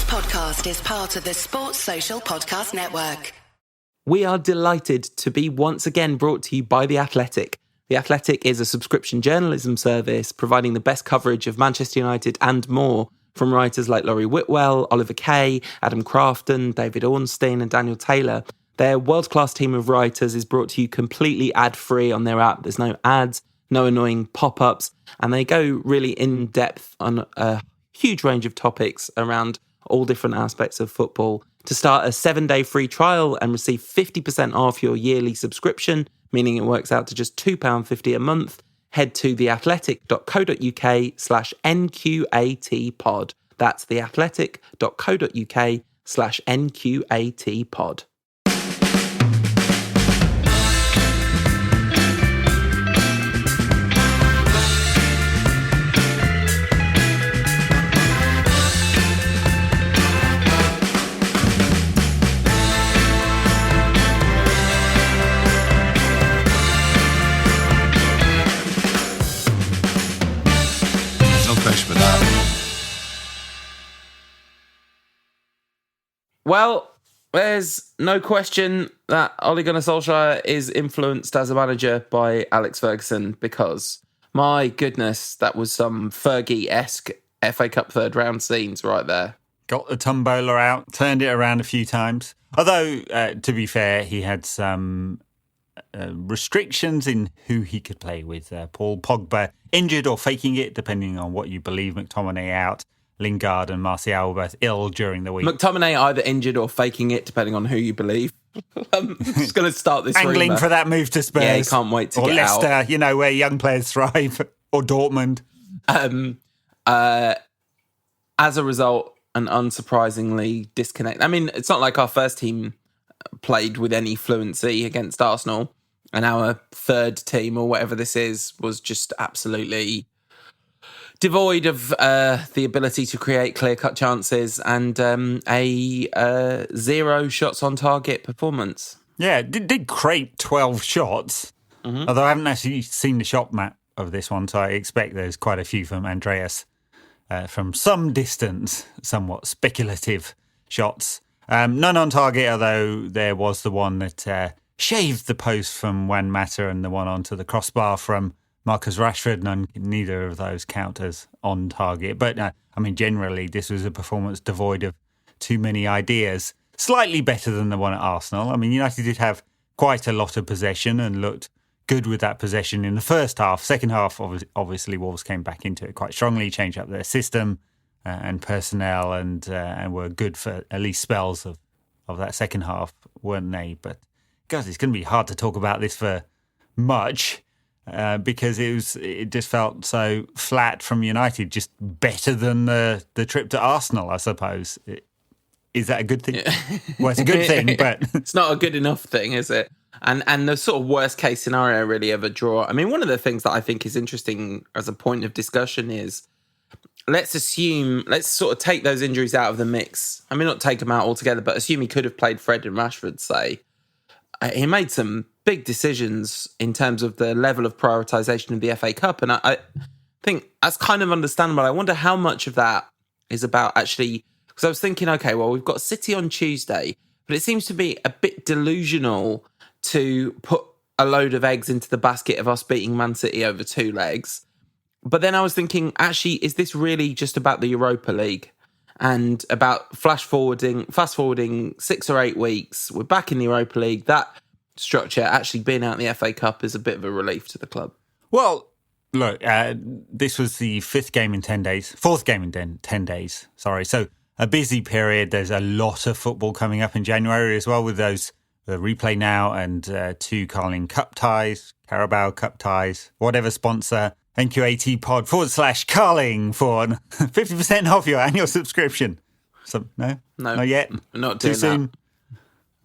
podcast is part of the Sports Social Podcast Network. We are delighted to be once again brought to you by The Athletic. The Athletic is a subscription journalism service providing the best coverage of Manchester United and more from writers like Laurie Whitwell, Oliver Kay, Adam Crafton, David Ornstein and Daniel Taylor. Their world-class team of writers is brought to you completely ad-free on their app. There's no ads, no annoying pop-ups, and they go really in-depth on a huge range of topics around all different aspects of football. To start a 7-day free trial and receive 50% off your yearly subscription, meaning it works out to just £2.50 a month, head to theathletic.co.uk/NQATpod. That's theathletic.co.uk/NQATpod. Well, there's no question that Ole Gunnar Solskjaer is influenced as a manager by Alex Ferguson because, my goodness, that was some Fergie-esque FA Cup third round scenes right there. Got the tombola out, turned it around a few times. Although, to be fair, he had some restrictions in who he could play with. Paul Pogba injured or faking it, depending on what you believe. McTominay out. Lingard and Martial were both ill during the week. McTominay either injured or faking it, depending on who you believe. I'm just going to start this angling rumour. For that move to Spurs. Yeah, he can't wait to or get Leicester, out. you know, where young players thrive. Or Dortmund. As a result, and unsurprisingly, disconnect. I mean, it's not like our first team played with any fluency against Arsenal, and our third team, or whatever this is, was just absolutely devoid of the ability to create clear-cut chances and a 0 shots on target performance. Yeah, did create 12 shots, although I haven't actually seen the shot map of this one, so I expect there's quite a few from Andreas from some distance, somewhat speculative shots. None on target, although there was the one that shaved the post from Juan Mata and the one onto the crossbar from Marcus Rashford, and neither of those count as on target. But, I mean, generally, this was a performance devoid of too many ideas. Slightly better than the one at Arsenal. I mean, United did have quite a lot of possession and looked good with that possession in the first half. Second half, obviously, Wolves came back into it quite strongly, changed up their system and personnel and were good for at least spells of that second half, weren't they? But, God, it's going to be hard to talk about this for much. Because it just felt so flat from United, just better than the trip to Arsenal, I suppose. Is that a good thing? Yeah. Well, it's a good thing, but it's not a good enough thing, is it? And the sort of worst case scenario really of a draw. I mean, one of the things that I think is interesting as a point of discussion is let's sort of take those injuries out of the mix. I mean, not take them out altogether, but assume he could have played Fred and Rashford, say. He made some big decisions in terms of the level of prioritisation of the FA Cup. And I think that's kind of understandable. I wonder how much of that is about actually... Because I was thinking, okay, well, we've got City on Tuesday, but it seems to be a bit delusional to put a load of eggs into the basket of us beating Man City over 2 legs. But then I was thinking, actually, is this really just about the Europa League? And about fast forwarding 6 or 8 weeks, we're back in the Europa League. That structure, actually being out in the FA Cup, is a bit of a relief to the club. Well, look, this was the 4th game in 10 days. Sorry, so a busy period. There's a lot of football coming up in January as well, with those the Replay Now and 2 Carling Cup ties, Carabao Cup ties, whatever sponsor. NQAT pod /Carling for 50% off your annual subscription. So, no, not yet. Not too soon.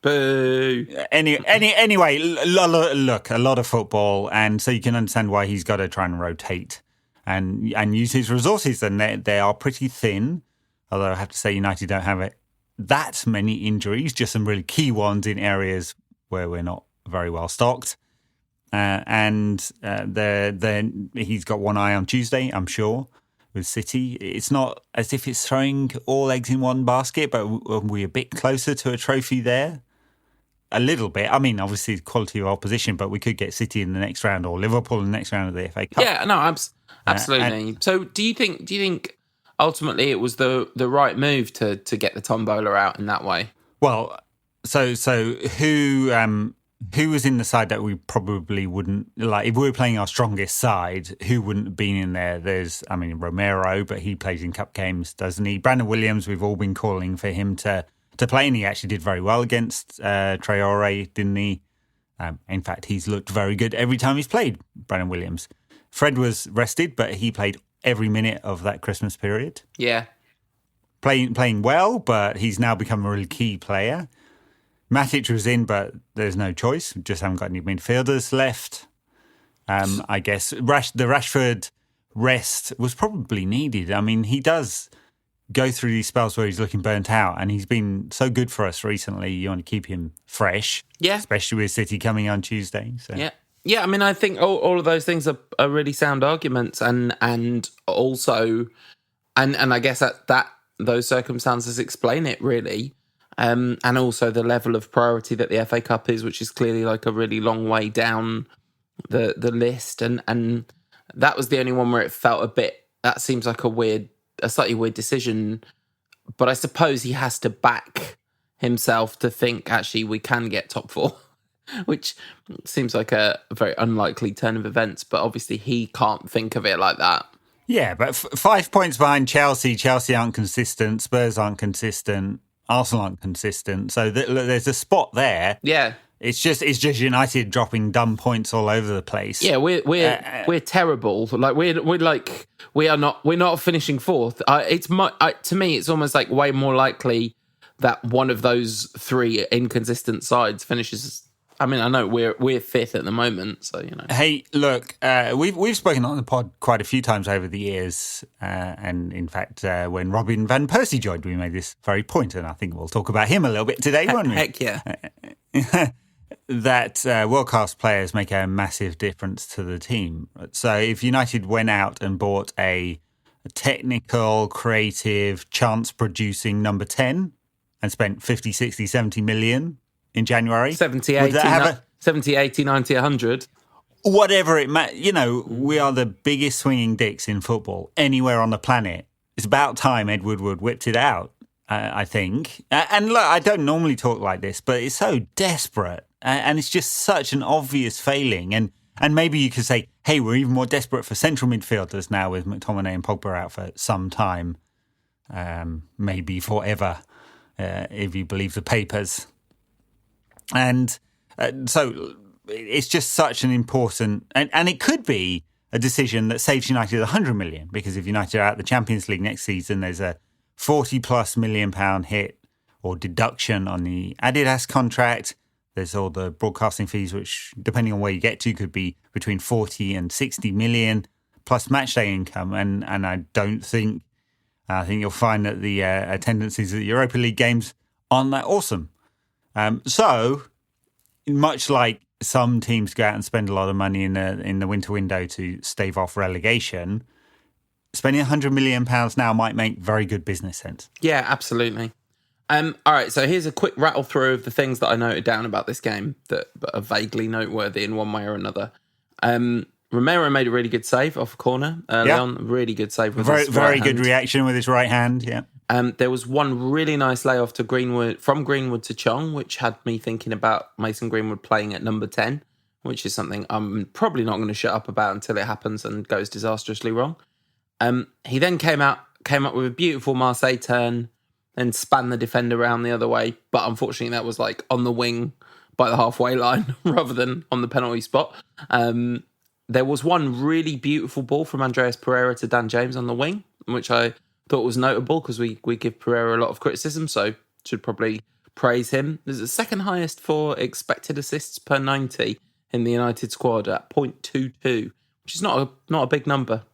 Boo. Anyway, look, a lot of football, and so you can understand why he's got to try and rotate and use his resources. And they are pretty thin. Although I have to say, United don't have that many injuries, just some really key ones in areas where we're not very well stocked. And he's got one eye on Tuesday, I'm sure. with City. It's not as if it's throwing all eggs in one basket, but are we a bit closer to a trophy there? A little bit. I mean, obviously, quality of opposition, but we could get City in the next round or Liverpool in the next round of the FA Cup. Yeah, no, absolutely. So do you think ultimately it was the right move to get the tombola out in that way? Well, so who was in the side that we probably wouldn't like if we were playing our strongest side? Who wouldn't have been in there? There's, I mean, Romero, but he plays in cup games, doesn't he? Brandon Williams, we've all been calling for him to play, and he actually did very well against Traore, didn't he? In fact, he's looked very good every time he's played. Brandon Williams. Fred was rested, but he played every minute of that Christmas period. Yeah, playing well, but he's now become a really key player. Matic was in, but there's no choice. We just haven't got any midfielders left. I guess the Rashford rest was probably needed. I mean, he does go through these spells where he's looking burnt out, and he's been so good for us recently. You want to keep him fresh, yeah, especially with City coming on Tuesday. So. Yeah. I mean, I think all of those things are really sound arguments, and also, and I guess that those circumstances explain it really. And also the level of priority that the FA Cup is, which is clearly like a really long way down the list. And that was the only one where it felt a bit, that seems like a slightly weird decision. But I suppose he has to back himself to think, actually, we can get top four, which seems like a very unlikely turn of events. But obviously he can't think of it like that. Yeah, but 5 points behind Chelsea. Chelsea aren't consistent. Spurs aren't consistent. Arsenal aren't consistent, so there's a spot there. Yeah, it's just United dropping dumb points all over the place. Yeah, we're terrible. Like we're not finishing fourth. To me, it's almost like way more likely that one of those three inconsistent sides finishes. I mean, I know we're fifth at the moment, so you know. Hey, look, we've spoken on the pod quite a few times over the years, and in fact, when Robin van Persie joined, we made this very point, and I think we'll talk about him a little bit today, won't we? Heck yeah. That world-class players make a massive difference to the team. So if United went out and bought a technical, creative, chance-producing number 10 and spent 50, 60, 70 million in January. 70, 80, 90, 100. Whatever it matters. You know, we are the biggest swinging dicks in football anywhere on the planet. It's about time Ed Woodward whipped it out, I think. And look, I don't normally talk like this, but it's so desperate. And it's just such an obvious failing. And maybe you could say, hey, we're even more desperate for central midfielders now with McTominay and Pogba out for some time. Maybe forever, if you believe the papers. And so it's just such an important... And it could be a decision that saves United 100 million, because if United are out the Champions League next season, there's a 40-plus million pound hit or deduction on the Adidas contract. There's all the broadcasting fees, which, depending on where you get to, could be between 40 and 60 million, plus matchday income. And I think you'll find that the attendances at the Europa League games aren't that awesome. So, much like some teams go out and spend a lot of money in the winter window to stave off relegation, spending £100 million now might make very good business sense. Yeah, absolutely. All right, so here's a quick rattle through of the things that I noted down about this game that are vaguely noteworthy in one way or another. Romero made a really good save off a corner early on. Really good save with his very right good hand. reaction with his right hand. Yeah. There was one really nice layoff to Greenwood, from Greenwood to Chong, which had me thinking about Mason Greenwood playing at number 10, which is something I'm probably not going to shut up about until it happens and goes disastrously wrong. He then came up with a beautiful Marseille turn and span the defender around the other way, but unfortunately that was like on the wing by the halfway line rather than on the penalty spot. There was one really beautiful ball from Andreas Pereira to Dan James on the wing, which I thought was notable because we give Pereira a lot of criticism, so should probably praise him. There's the second highest for expected assists per 90 in the United squad at 0.22, which is not a big number.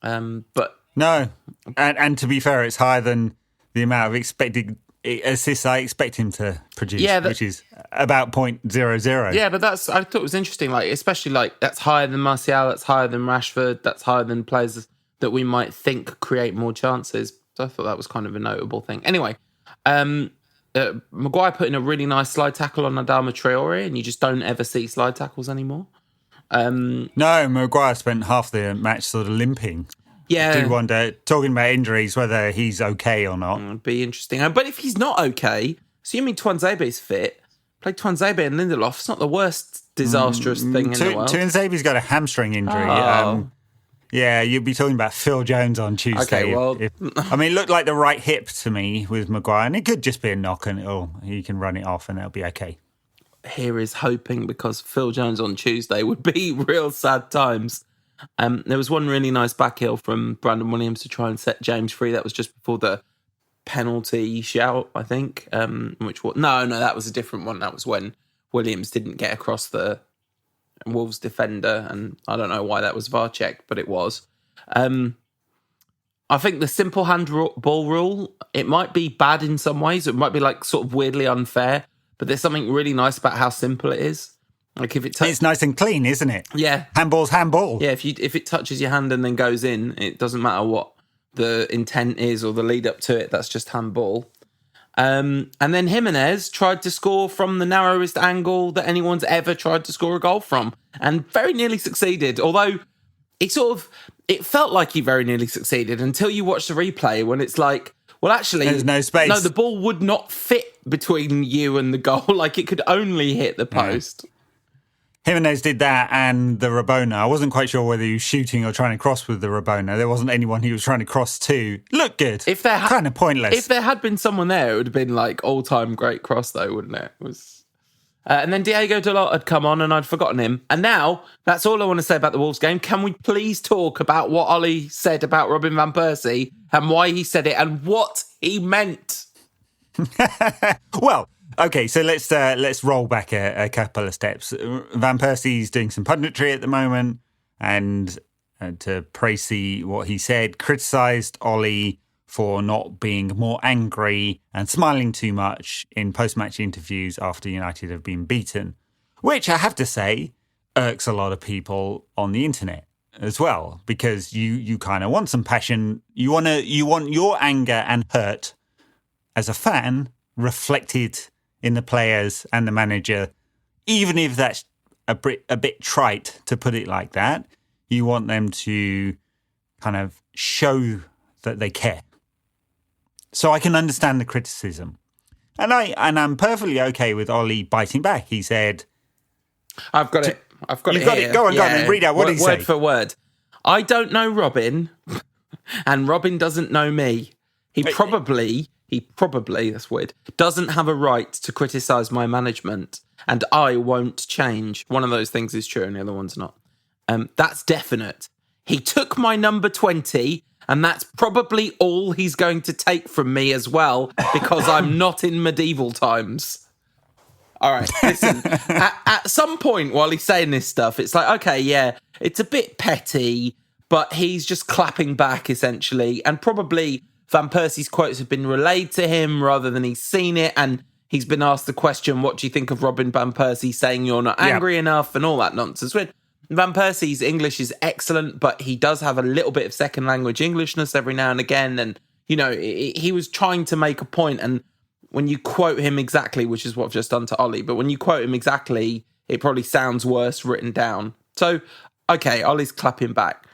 But no, and to be fair, it's higher than the amount of expected assists I expect him to produce, which is about 0.00. Yeah, but I thought it was interesting, like especially like that's higher than Martial, that's higher than Rashford, that's higher than players that we might think create more chances. So I thought that was kind of a notable thing. Anyway, Maguire put in a really nice slide tackle on Adama Traore, and you just don't ever see slide tackles anymore. No, Maguire spent half the match sort of limping. Yeah. I do wonder, talking about injuries, whether he's okay or not. It'd be interesting. But if he's not okay, assuming Tuanzebe's fit, play Tuanzebe and Lindelof. It's not the worst disastrous thing in the world. Tuanzebe's got a hamstring injury. Oh. Yeah, you'd be talking about Phil Jones on Tuesday. Okay, well... it looked like the right hip to me with Maguire, and it could just be a knock, and he can run it off, and it'll be okay. Here is hoping, because Phil Jones on Tuesday would be real sad times. There was one really nice back heel from Brandon Williams to try and set James free. That was just before the penalty shout, I think. No, that was a different one. That was when Williams didn't get across the Wolves defender, and I don't know why that was VAR checked, but it was. I think the simple handball rule, it might be bad in some ways. It might be like sort of weirdly unfair, but there's something really nice about how simple it is. Like if it's nice and clean, isn't it? Yeah, handball's handball. Yeah, if it touches your hand and then goes in, it doesn't matter what the intent is or the lead up to it. That's just handball. And then Jimenez tried to score from the narrowest angle that anyone's ever tried to score a goal from, and very nearly succeeded. Although it felt like he very nearly succeeded until you watch the replay when it's like, well, actually, there's no space. No, the ball would not fit between you and the goal. Like it could only hit the post. Yeah. Jimenez did that and the Rabona. I wasn't quite sure whether he was shooting or trying to cross with the Rabona. There wasn't anyone he was trying to cross to. Looked good. Kind of pointless. If there had been someone there, it would have been like all-time great cross though, wouldn't it? And then Diego Dalot had come on and I'd forgotten him. And now, that's all I want to say about the Wolves game. Can we please talk about what Ollie said about Robin van Persie and why he said it and what he meant? Well... Okay, so let's roll back a couple of steps. Van Persie's doing some punditry at the moment, and to praise what he said, criticised Ollie for not being more angry and smiling too much in post-match interviews after United have been beaten, which I have to say irks a lot of people on the internet as well, because you kind of want some passion. You want your anger and hurt as a fan reflected in the players and the manager, even if that's a bit trite to put it like that. You want them to kind of show that they care. So I can understand the criticism. And I'm perfectly okay with Ollie biting back. He said... I've got it. You've got it. Go on, and read out what he said. Word for word. I don't know Robin, and Robin doesn't know me. He probably, that's weird, doesn't have a right to criticise my management, and I won't change. One of those things is true and the other one's not. That's definite. He took my number 20, and that's probably all he's going to take from me as well, because I'm not in medieval times. All right, listen, at some point while he's saying this stuff, it's like, okay, yeah, it's a bit petty, but he's just clapping back, essentially, and probably... Van Persie's quotes have been relayed to him rather than he's seen it, and he's been asked the question, what do you think of Robin Van Persie saying you're not angry enough and all that nonsense. Van Persie's English is excellent, but he does have a little bit of second language Englishness every now and again, and, you know, he was trying to make a point, and when you quote him exactly, which is what I've just done to Ollie, but when you quote him exactly, it probably sounds worse written down. So, okay, Ollie's clapping back.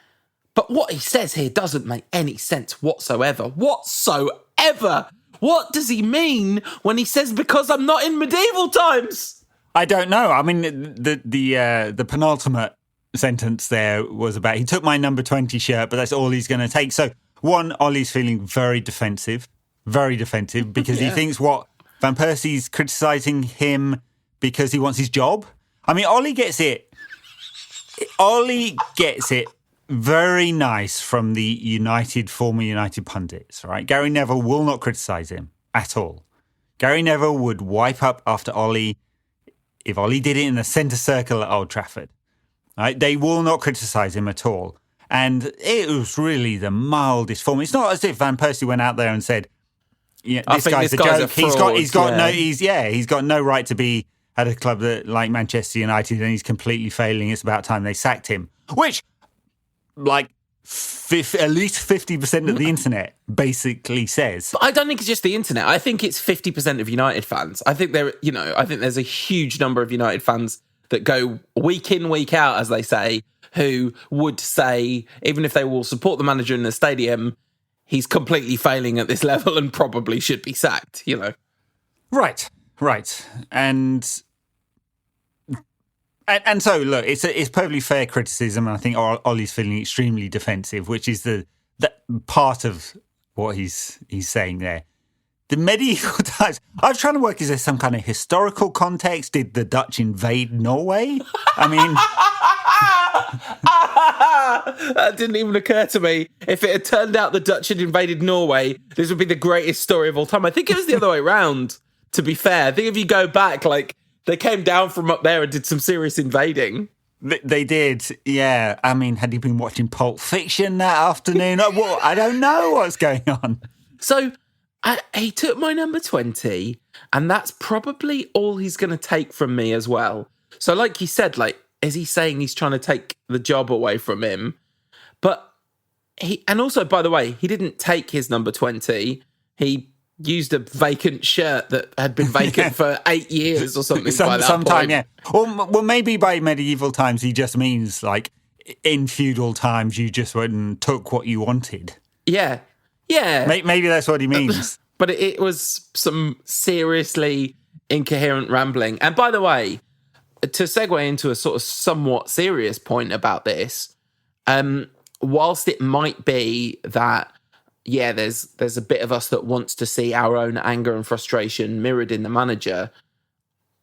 But what he says here doesn't make any sense whatsoever. Whatsoever! What does he mean when he says, because I'm not in medieval times? I don't know. I mean, the penultimate sentence there was about, he took my number 20 shirt, but that's all he's going to take. So, one, Ollie's feeling very defensive because he thinks Van Persie's criticising him because he wants his job. I mean, Ollie gets it. Very nice from the former United pundits, right? Gary Neville will not criticise him at all. Gary Neville would wipe up after Ollie if Ollie did it in the centre circle at Old Trafford. Right? They will not criticise him at all. And it was really the mildest form. It's not as if Van Persie went out there and said, "Yeah, this guy's a joke. He's got no right to be at a club like Manchester United, and he's completely failing. It's about time they sacked him." Which, like, at least 50% of the internet basically says. But I don't think it's just the internet. I think it's 50% of United fans. I think I think there's a huge number of United fans that go week in, week out, as they say, who would say, even if they will support the manager in the stadium, he's completely failing at this level and probably should be sacked, Right. And so, look, it's perfectly fair criticism. And I think Ollie's feeling extremely defensive, which is that part of what he's saying there. The medieval times, I was trying to work, is there some kind of historical context? Did the Dutch invade Norway? I mean... That didn't even occur to me. If it had turned out the Dutch had invaded Norway, this would be the greatest story of all time. I think it was the other way around, to be fair. I think if you go back, they came down from up there and did some serious invading. They did, yeah. I mean, had you been watching Pulp Fiction that afternoon? I don't know what's going on. So he took my number 20, and that's probably all he's going to take from me as well. So like you said, is he saying he's trying to take the job away from him? But and also, by the way, he didn't take his number 20. He used a vacant shirt that had been vacant for 8 years or something by that sometime, point. Yeah. Well, maybe by medieval times he just means in feudal times you just went and took what you wanted. Yeah. Yeah. Maybe that's what he means. But it was some seriously incoherent rambling. And by the way, to segue into a sort of somewhat serious point about this, whilst it might be that, yeah, there's a bit of us that wants to see our own anger and frustration mirrored in the manager,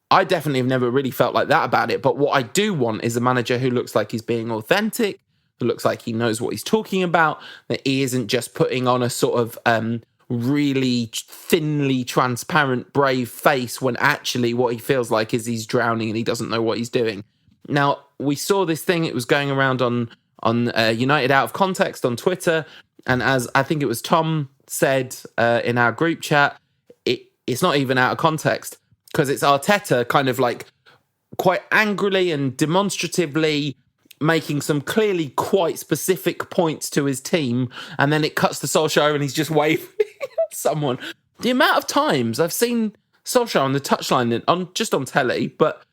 I definitely have never really felt like that about it. But what I do want is a manager who looks like he's being authentic, who looks like he knows what he's talking about, that he isn't just putting on a sort of really thinly transparent, brave face when actually what he feels like is he's drowning and he doesn't know what he's doing. Now, we saw this thing, it was going around on United Out of Context on Twitter, and as I think it was Tom said in our group chat, it's not even out of context, because it's Arteta kind of quite angrily and demonstratively making some clearly quite specific points to his team, and then it cuts to Solskjaer and he's just waving at someone. The amount of times I've seen Solskjaer on the touchline just on telly, but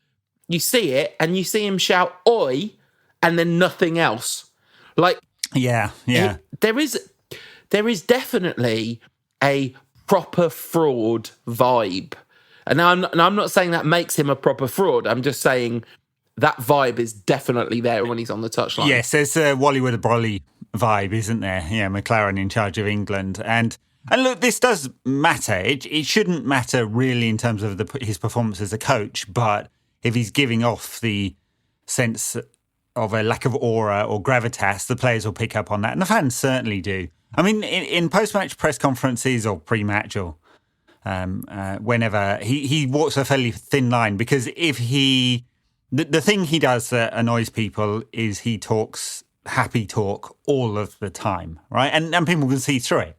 you see it and you see him shout "Oi!" and then nothing else. Yeah. There is definitely a proper fraud vibe. And I'm not saying that makes him a proper fraud. I'm just saying that vibe is definitely there when he's on the touchline. Yes, there's a Wally with a brolly vibe, isn't there? Yeah, McLaren in charge of England. And look, this does matter. It shouldn't matter really in terms of his performance as a coach, but if he's giving off the sense of a lack of aura or gravitas, the players will pick up on that. And the fans certainly do. I mean, in post-match press conferences or pre-match or whenever, he walks a fairly thin line, because if the thing he does that annoys people is he talks happy talk all of the time, right? And people can see through it.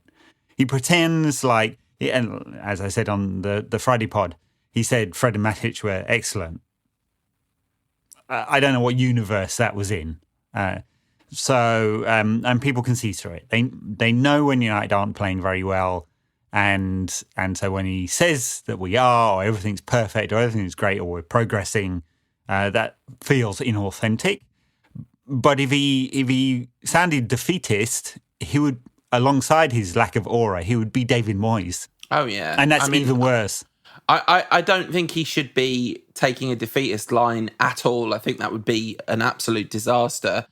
He pretends and as I said on the Friday pod, he said Fred and Matic were excellent. I don't know what universe that was in. And people can see through it. They know when United aren't playing very well. And so when he says that we are, or everything's perfect, or everything's great, or we're progressing, that feels inauthentic. But if he sounded defeatist, he would, alongside his lack of aura, he would be David Moyes. Oh, yeah. And that's even worse. I don't think he should be taking a defeatist line at all. I think that would be an absolute disaster.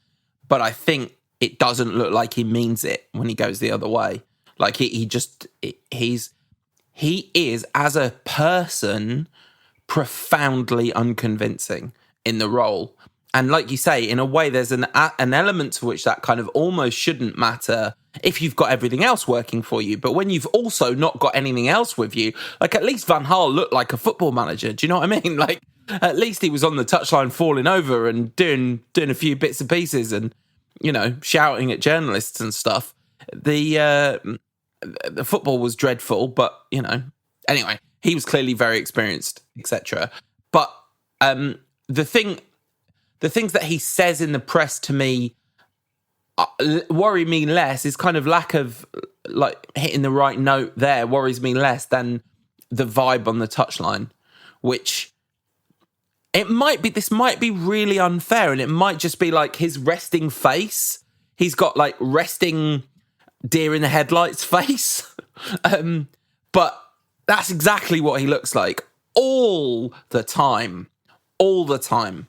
But I think it doesn't look like he means it when he goes the other way. He is, as a person, profoundly unconvincing in the role. And like you say, in a way, there's an element to which that kind of almost shouldn't matter if you've got everything else working for you. But when you've also not got anything else with you, at least Van Gaal looked like a football manager. Do you know what I mean? At least he was on the touchline falling over and doing a few bits and pieces and, shouting at journalists and stuff. The football was dreadful, but, anyway, he was clearly very experienced, etc. But the things that he says in the press to me worry me less is kind of lack of like hitting the right note there worries me less than the vibe on the touchline, which this might be really unfair, and it might just be like his resting face. He's got like resting deer in the headlights face. But that's exactly what he looks like all the time. All the time.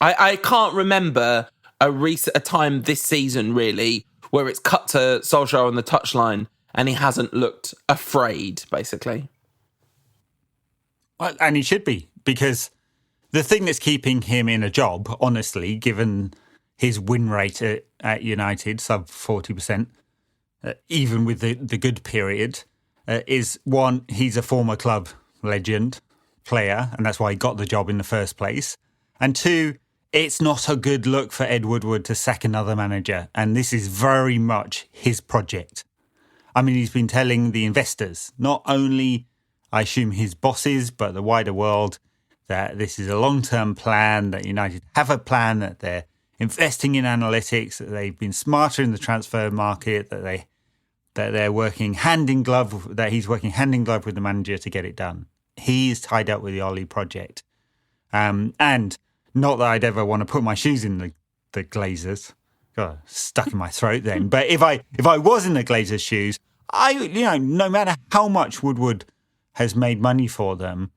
I can't remember a time this season, really, where it's cut to Solskjaer on the touchline and he hasn't looked afraid, basically. Well, and he should be, because the thing that's keeping him in a job, honestly, given his win rate at United, sub 40%, even with the good period, is one, he's a former club legend player, and that's why he got the job in the first place. And two, it's not a good look for Ed Woodward to sack another manager, and this is very much his project. I mean, he's been telling the investors, not only, I assume, his bosses, but the wider world, that this is a long-term plan, that United have a plan, that they're investing in analytics, that they've been smarter in the transfer market, that they're working hand in glove, that he's working hand in glove with the manager to get it done. He's tied up with the Ollie project. And not that I'd ever want to put my shoes in the Glazers. God, stuck in my throat then. But if I was in the Glazers' shoes, no matter how much Woodward has made money for them,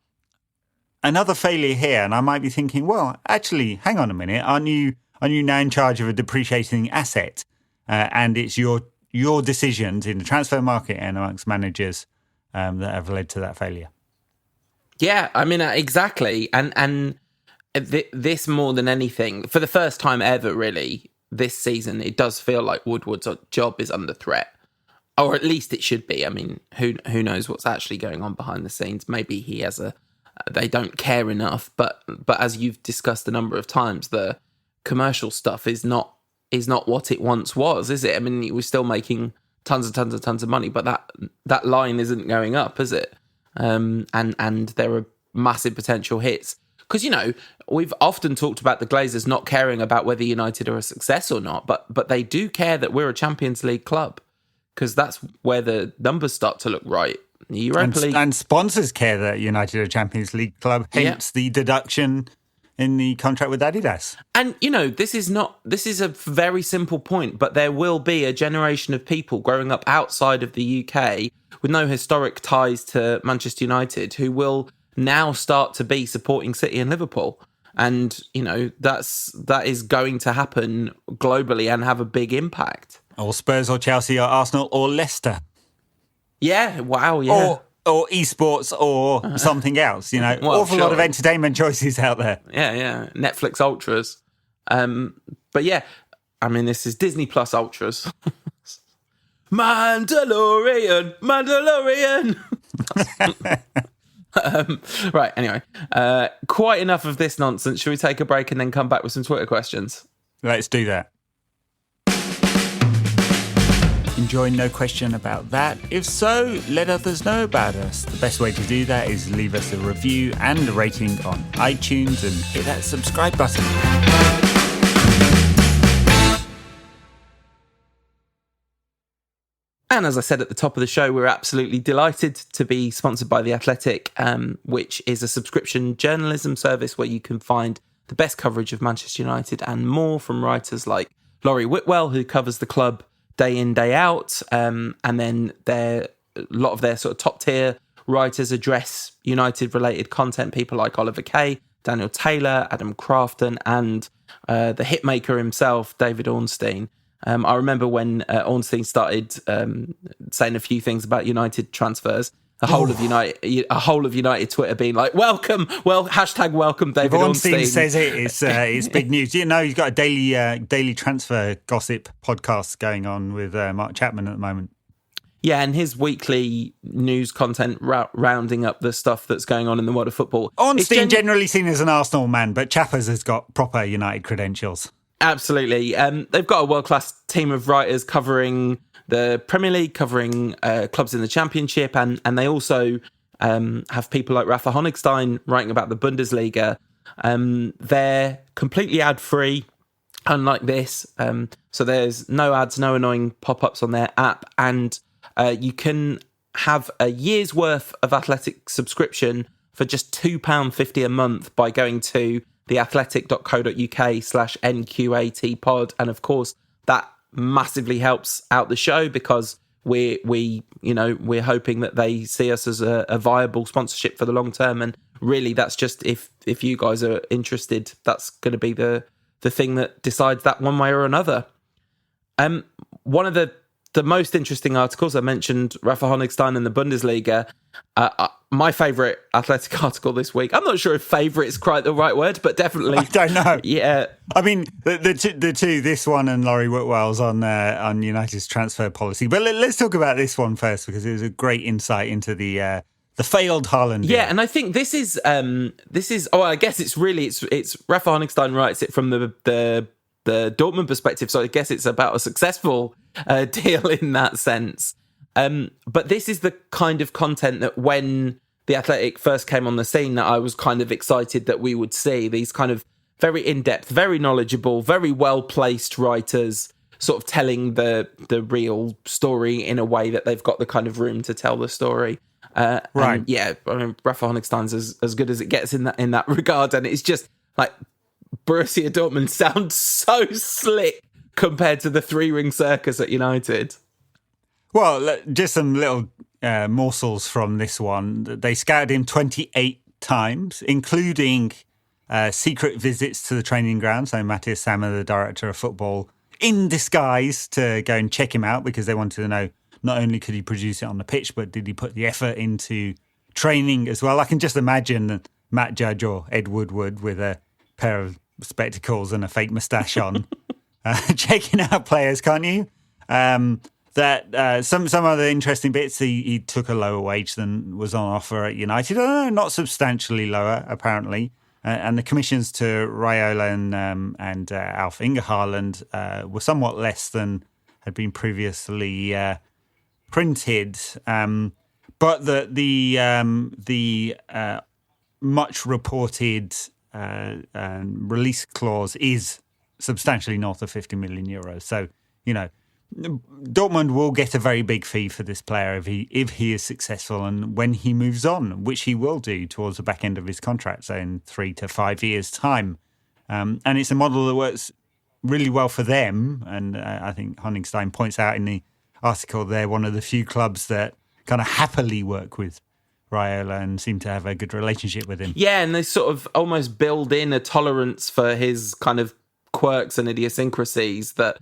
another failure here, and I might be thinking, well, actually, hang on a minute, aren't you now in charge of a depreciating asset? And it's your decisions in the transfer market and amongst managers that have led to that failure. Yeah, I mean, exactly. And this more than anything, for the first time ever, really, this season, it does feel like Woodward's job is under threat. Or at least it should be. I mean, who knows what's actually going on behind the scenes? Maybe he has they don't care enough. But as you've discussed a number of times, the commercial stuff is not what it once was, is it? I mean, we're still making tons of money, but that line isn't going up, is it? And there are massive potential hits. Because, we've often talked about the Glazers not caring about whether United are a success or not, but they do care that we're a Champions League club, because that's where the numbers start to look right. Europa League. And sponsors care that United are a Champions League club, hence the deduction in the contract with Adidas. And, this is a very simple point, but there will be a generation of people growing up outside of the UK with no historic ties to Manchester United who will now start to be supporting City and Liverpool. And, that is going to happen globally and have a big impact. Or Spurs or Chelsea or Arsenal or Leicester. Yeah, wow, yeah. Or esports or something else, awful lot of entertainment choices out there. Yeah. Netflix Ultras. But yeah, I mean, this is Disney Plus Ultras. Mandalorian. Right, anyway. Quite enough of this nonsense. Should we take a break and then come back with some Twitter questions? Let's do that. Enjoying No Question About That? If so, let others know about us. The best way to do that is leave us a review and a rating on iTunes and hit that subscribe button. And as I said at the top of the show, we're absolutely delighted to be sponsored by The Athletic, which is a subscription journalism service where you can find the best coverage of Manchester United and more from writers like Laurie Whitwell, who covers the club day in, day out. And then a lot of their sort of top tier writers address United related content, people like Oliver Kay, Daniel Taylor, Adam Crafton, and the hitmaker himself, David Ornstein. I remember when Ornstein started saying a few things about United transfers, a whole of United Twitter being like, welcome David Ornstein. Ornstein says it's big news. He's got a daily transfer gossip podcast going on with Mark Chapman at the moment. Yeah, and his weekly news content rounding up the stuff that's going on in the world of football. Ornstein generally seen as an Arsenal man, but Chappers has got proper United credentials. Absolutely. They've got a world-class team of writers covering the Premier League, covering clubs in the Championship, and they also have people like Rafa Honigstein writing about the Bundesliga. They're completely ad-free. unlike this. So there's no ads, no annoying pop-ups on their app, and you can have a year's worth of Athletic subscription for just £2.50 a month by going to theathletic.co.uk/NQAT-pod. And of course, that massively helps out the show because we're hoping that they see us as a viable sponsorship for the long term. And really, that's just if you guys are interested, that's going to be the thing that decides that one way or another. One of the most interesting articles, I mentioned Rafa Honigstein and the Bundesliga. My favourite Athletic article this week. I'm not sure if favourite is quite the right word, but definitely. I don't know. Yeah. I mean, the two, this one and Laurie Whitwell's on United's transfer policy. But let's talk about this one first because it was a great insight into the failed Haaland deal. Yeah, and I think this is. Oh, I guess it's Rafa Honigstein writes it from the Dortmund perspective, so I guess it's about a successful deal in that sense. But this is the kind of content that when the Athletic first came on the scene that I was kind of excited that we would see. These kind of very in-depth, very knowledgeable, very well-placed writers sort of telling the real story in a way that they've got the kind of room to tell the story. Right. And yeah, I mean, Rafa Honigstein's as good as it gets in that regard. And it's just like Borussia Dortmund sounds so slick compared to the three-ring circus at United. Well, just some little morsels from this one. They scouted him 28 times, including secret visits to the training ground. So Matthias Sammer, the director of football, in disguise to go and check him out because they wanted to know not only could he produce it on the pitch, but did he put the effort into training as well? I can just imagine Matt Judge or Ed Woodward with a pair of spectacles and a fake moustache on, checking out players, can't you? Some other interesting bits. He took a lower wage than was on offer at United. Not substantially lower, apparently. And the commissions to Raiola and Alf Inge Haaland were somewhat less than had been previously printed. But the much reported release clause is substantially north of 50 million euros. So, Dortmund will get a very big fee for this player if he is successful and when he moves on, which he will do towards the back end of his contract, so in 3 to 5 years' time. And it's a model that works really well for them. And I think Honigstein points out in the article they're one of the few clubs that kind of happily work with Raiola and seem to have a good relationship with him. Yeah, and they sort of almost build in a tolerance for his kind of quirks and idiosyncrasies that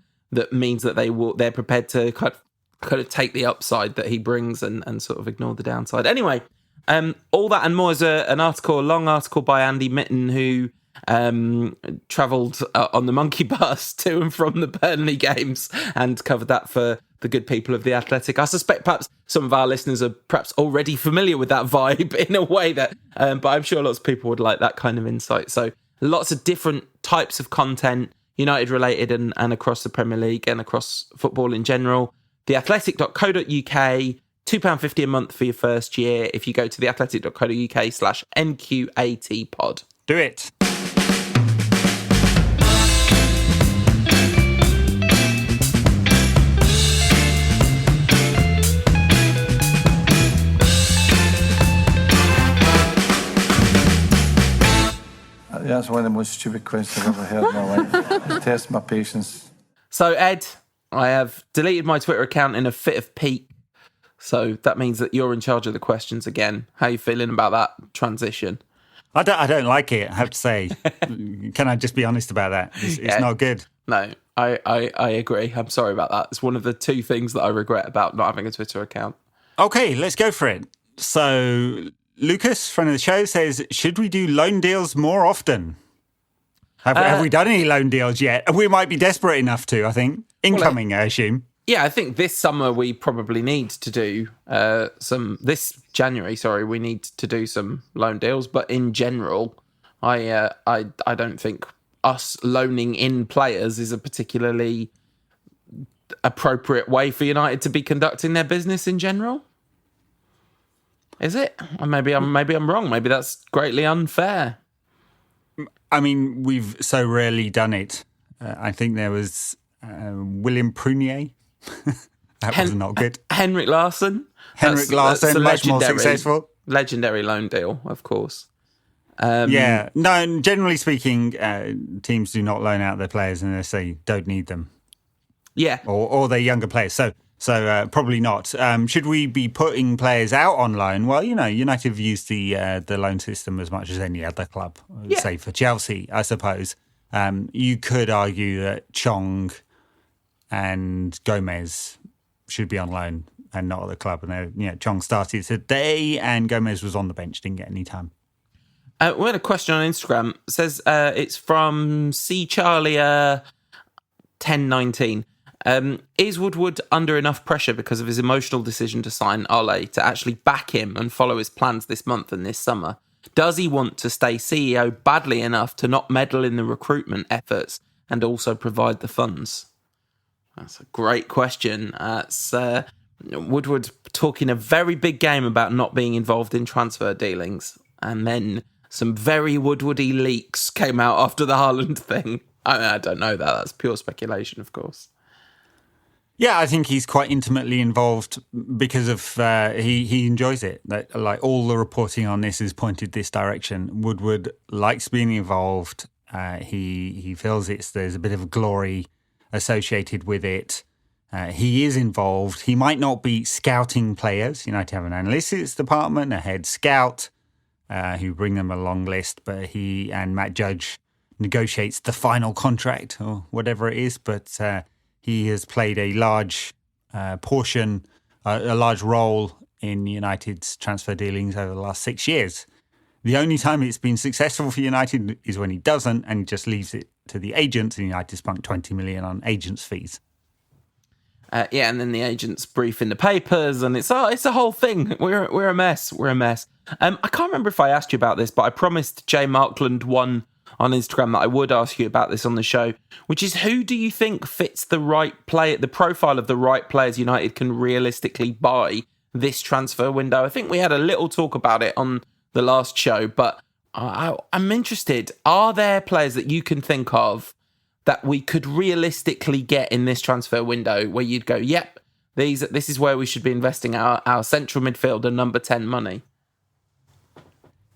means that they're prepared to kind of take the upside that he brings and sort of ignore the downside. Anyway, all that and more is a long article by Andy Mitten, who travelled on the monkey bus to and from the Burnley games and covered that for the good people of The Athletic. I suspect perhaps some of our listeners are perhaps already familiar with that vibe in a way that, but I'm sure lots of people would like that kind of insight. So lots of different types of content, United related and across the Premier League and across football in general. Theathletic.co.uk, £2.50 a month for your first year if you go to theathletic.co.uk/NQAT-pod. Do it. That's one of the most stupid questions I've ever heard in my life. Test my patience. So, Ed, I have deleted my Twitter account in a fit of pique. So that means that you're in charge of the questions again. How are you feeling about that transition? I don't like it, I have to say. Can I just be honest about that? It's not good. No, I agree. I'm sorry about that. It's one of the two things that I regret about not having a Twitter account. Okay, let's go for it. So Lucas, friend of the show, says, should we do loan deals more often? Have we done any loan deals yet? We might be desperate enough to, I think. Incoming, I assume. Yeah, I think this summer we probably need to do this January, we need to do some loan deals. But in general, I don't think us loaning in players is a particularly appropriate way for United to be conducting their business in general. Is it? Or maybe I'm wrong. Maybe that's greatly unfair. I mean, we've so rarely done it I think there was William Prunier. That was not good. Henrik Larsson. Henrik Larsson, much more successful. Legendary loan deal, of course. No, generally speaking, teams do not loan out their players unless they don't need them. Yeah. Or their younger players. So probably not. Should we be putting players out on loan? Well, United have used the loan system as much as any other club, say for Chelsea, I suppose. You could argue that Chong and Gomez should be on loan and not at the club. And Chong started today and Gomez was on the bench, didn't get any time. We had a question on Instagram. It says it's from C Charlie 1019. Is Woodward under enough pressure because of his emotional decision to sign Ole to actually back him and follow his plans this month and this summer? Does he want to stay CEO badly enough to not meddle in the recruitment efforts and also provide the funds? That's a great question. Woodward talking a very big game about not being involved in transfer dealings, and then some very Woodwardy leaks came out after the Haaland thing. I don't know that. That's pure speculation, of course. Yeah, I think he's quite intimately involved because of he enjoys it. Like all the reporting on this is pointed this direction. Woodward likes being involved. He feels there's a bit of glory associated with it. He is involved. He might not be scouting players. United have an analytics department, a head scout, who bring them a long list, but he and Matt Judge negotiates the final contract or whatever it is. But he has played a large portion, a large role in United's transfer dealings over the last 6 years. The only time it's been successful for United is when he doesn't, and he just leaves it to the agents, and United spunk 20 million on agents' fees. And then the agents brief in the papers, and it's a whole thing. We're a mess. We're a mess. I can't remember if I asked you about this, but I promised Jay Markland one on Instagram that I would ask you about this on the show, which is who do you think fits the profile of the right players United can realistically buy this transfer window? I think we had a little talk about it on the last show, but I'm interested. Are there players that you can think of that we could realistically get in this transfer window where you'd go, yep, this is where we should be investing our central midfielder number 10 money?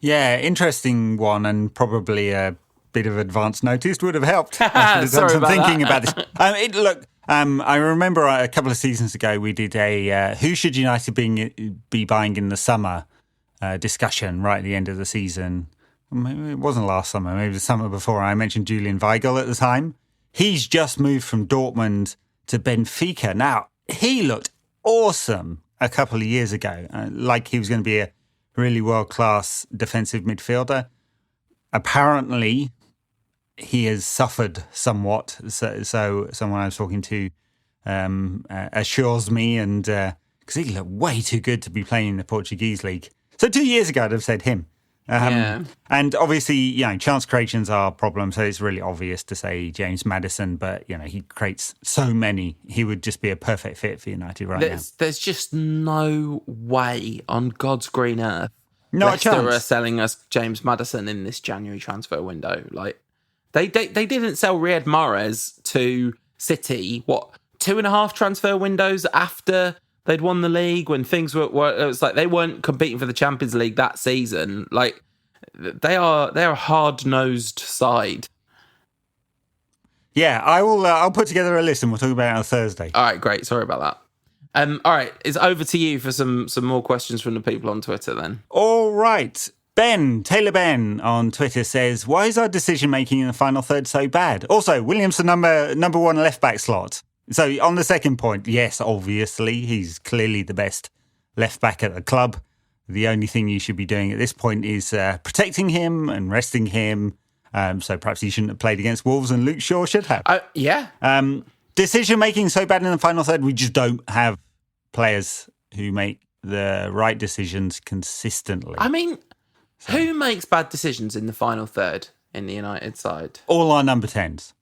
Yeah, interesting one, and probably a bit of advance notice would have helped. I should have done some thinking about this. I remember a couple of seasons ago we did a who should United be buying in the summer discussion right at the end of the season. Maybe it wasn't last summer, maybe the summer before. I mentioned Julian Weigl at the time. He's just moved from Dortmund to Benfica. Now, he looked awesome a couple of years ago, like he was going to be a really world-class defensive midfielder. Apparently, he has suffered somewhat. So someone I was talking to assures me, and because he looked way too good to be playing in the Portuguese league. So 2 years ago, I'd have said him. And obviously, chance creations are a problem, so it's really obvious to say James Maddison, but, he creates so many. He would just be a perfect fit for United now. There's just no way on God's green earth Leicester are selling us James Maddison in this January transfer window. Like, they didn't sell Riyad Mahrez to City, 2.5 transfer windows after they'd won the league, when things were it was like they weren't competing for the Champions League that season. Like, they're a hard-nosed side. Yeah, I'll put together a list and we'll talk about it on Thursday. All right, great. Sorry about that. All right, it's over to you for some more questions from the people on Twitter then. All right. Taylor Ben on Twitter says, why is our decision-making in the final third so bad? Also, Williamson number one left-back slot. So on the second point, yes, obviously, he's clearly the best left-back at the club. The only thing you should be doing at this point is protecting him and resting him. So perhaps he shouldn't have played against Wolves, and Luke Shaw should have. Yeah. Decision-making so bad in the final third, we just don't have players who make the right decisions consistently. I mean, who makes bad decisions in the final third in the United side? All our number 10s.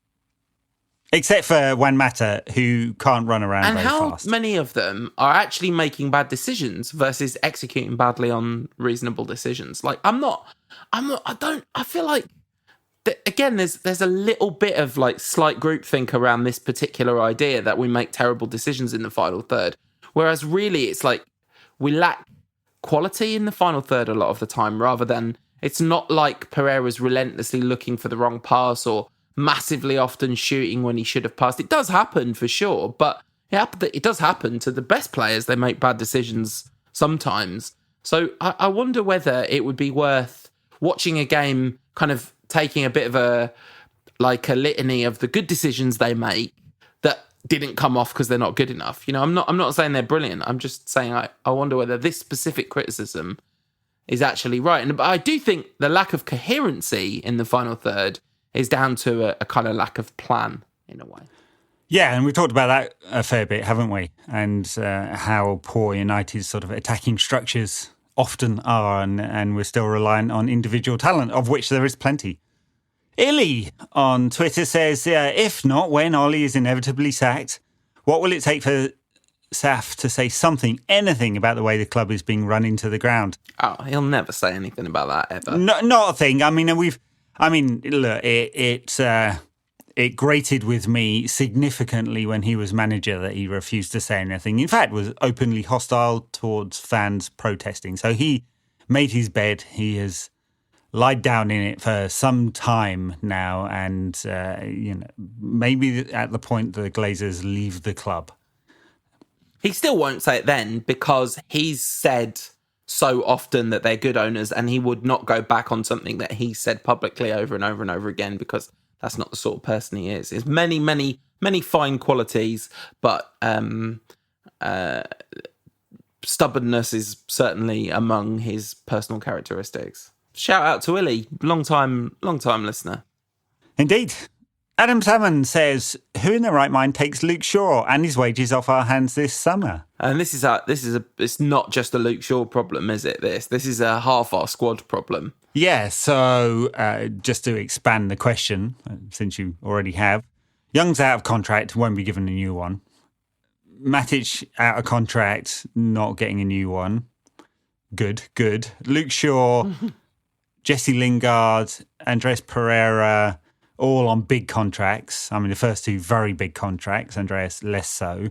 Except for Juan Mata, who can't run around very fast. And how many of them are actually making bad decisions versus executing badly on reasonable decisions? Like, I feel like again, there's a little bit of like slight groupthink around this particular idea that we make terrible decisions in the final third. Whereas really it's like we lack quality in the final third a lot of the time, rather than it's not like Pereira's relentlessly looking for the wrong pass or massively often shooting when he should have passed. It does happen for sure, but it does happen to the best players. They make bad decisions sometimes. So I wonder whether it would be worth watching a game, kind of taking a bit of a litany of the good decisions they make that didn't come off because they're not good enough. You know, I'm not saying they're brilliant. I'm just saying I wonder whether this specific criticism is actually right. And but I do think the lack of coherency in the final third is down to a kind of lack of plan in a way. Yeah, and we've talked about that a fair bit, haven't we? And how poor United's sort of attacking structures often are, and we're still reliant on individual talent, of which there is plenty. Illy on Twitter says, if not, when Ollie is inevitably sacked, what will it take for Saf to say something, anything about the way the club is being run into the ground? Oh, he'll never say anything about that ever. No, not a thing. I mean, look, it grated with me significantly when he was manager that he refused to say anything. In fact, was openly hostile towards fans protesting. So he made his bed. He has lied down in it for some time now, and maybe at the point the Glazers leave the club. He still won't say it then, because he's said so often that they're good owners, and he would not go back on something that he said publicly over and over and over again, because that's not the sort of person he is. There's many, many, many fine qualities, but stubbornness is certainly among his personal characteristics. Shout out to Willie, long time listener. Indeed. Adam Salmon says, who in their right mind takes Luke Shaw and his wages off our hands this summer? And it's not just a Luke Shaw problem, is it? This is a half our squad problem. Yeah, so just to expand the question, since you already have, Young's out of contract, won't be given a new one. Matic out of contract, not getting a new one. Good. Luke Shaw, Jesse Lingard, Andres Pereira, all on big contracts. I mean, the first two very big contracts, Andreas less so.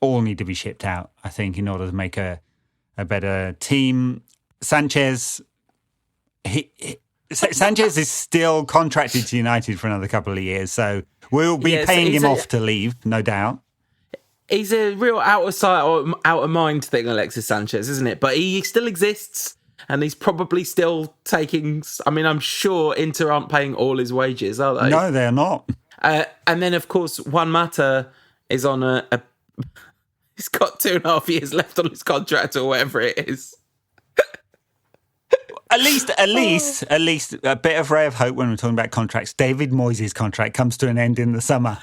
All need to be shipped out, I think, in order to make a better team. Sanchez... Sanchez is still contracted to United for another couple of years, so we'll be paying him off to leave, no doubt. He's a real out of sight or out of mind thing, Alexis Sanchez, isn't it? But he still exists, and he's probably still taking... I mean, I'm sure Inter aren't paying all his wages, are they? No, they're not. And then, of course, Juan Mata is on a... He's got 2.5 years left on his contract or whatever it is. At least a bit of ray of hope when we're talking about contracts. David Moyes' contract comes to an end in the summer.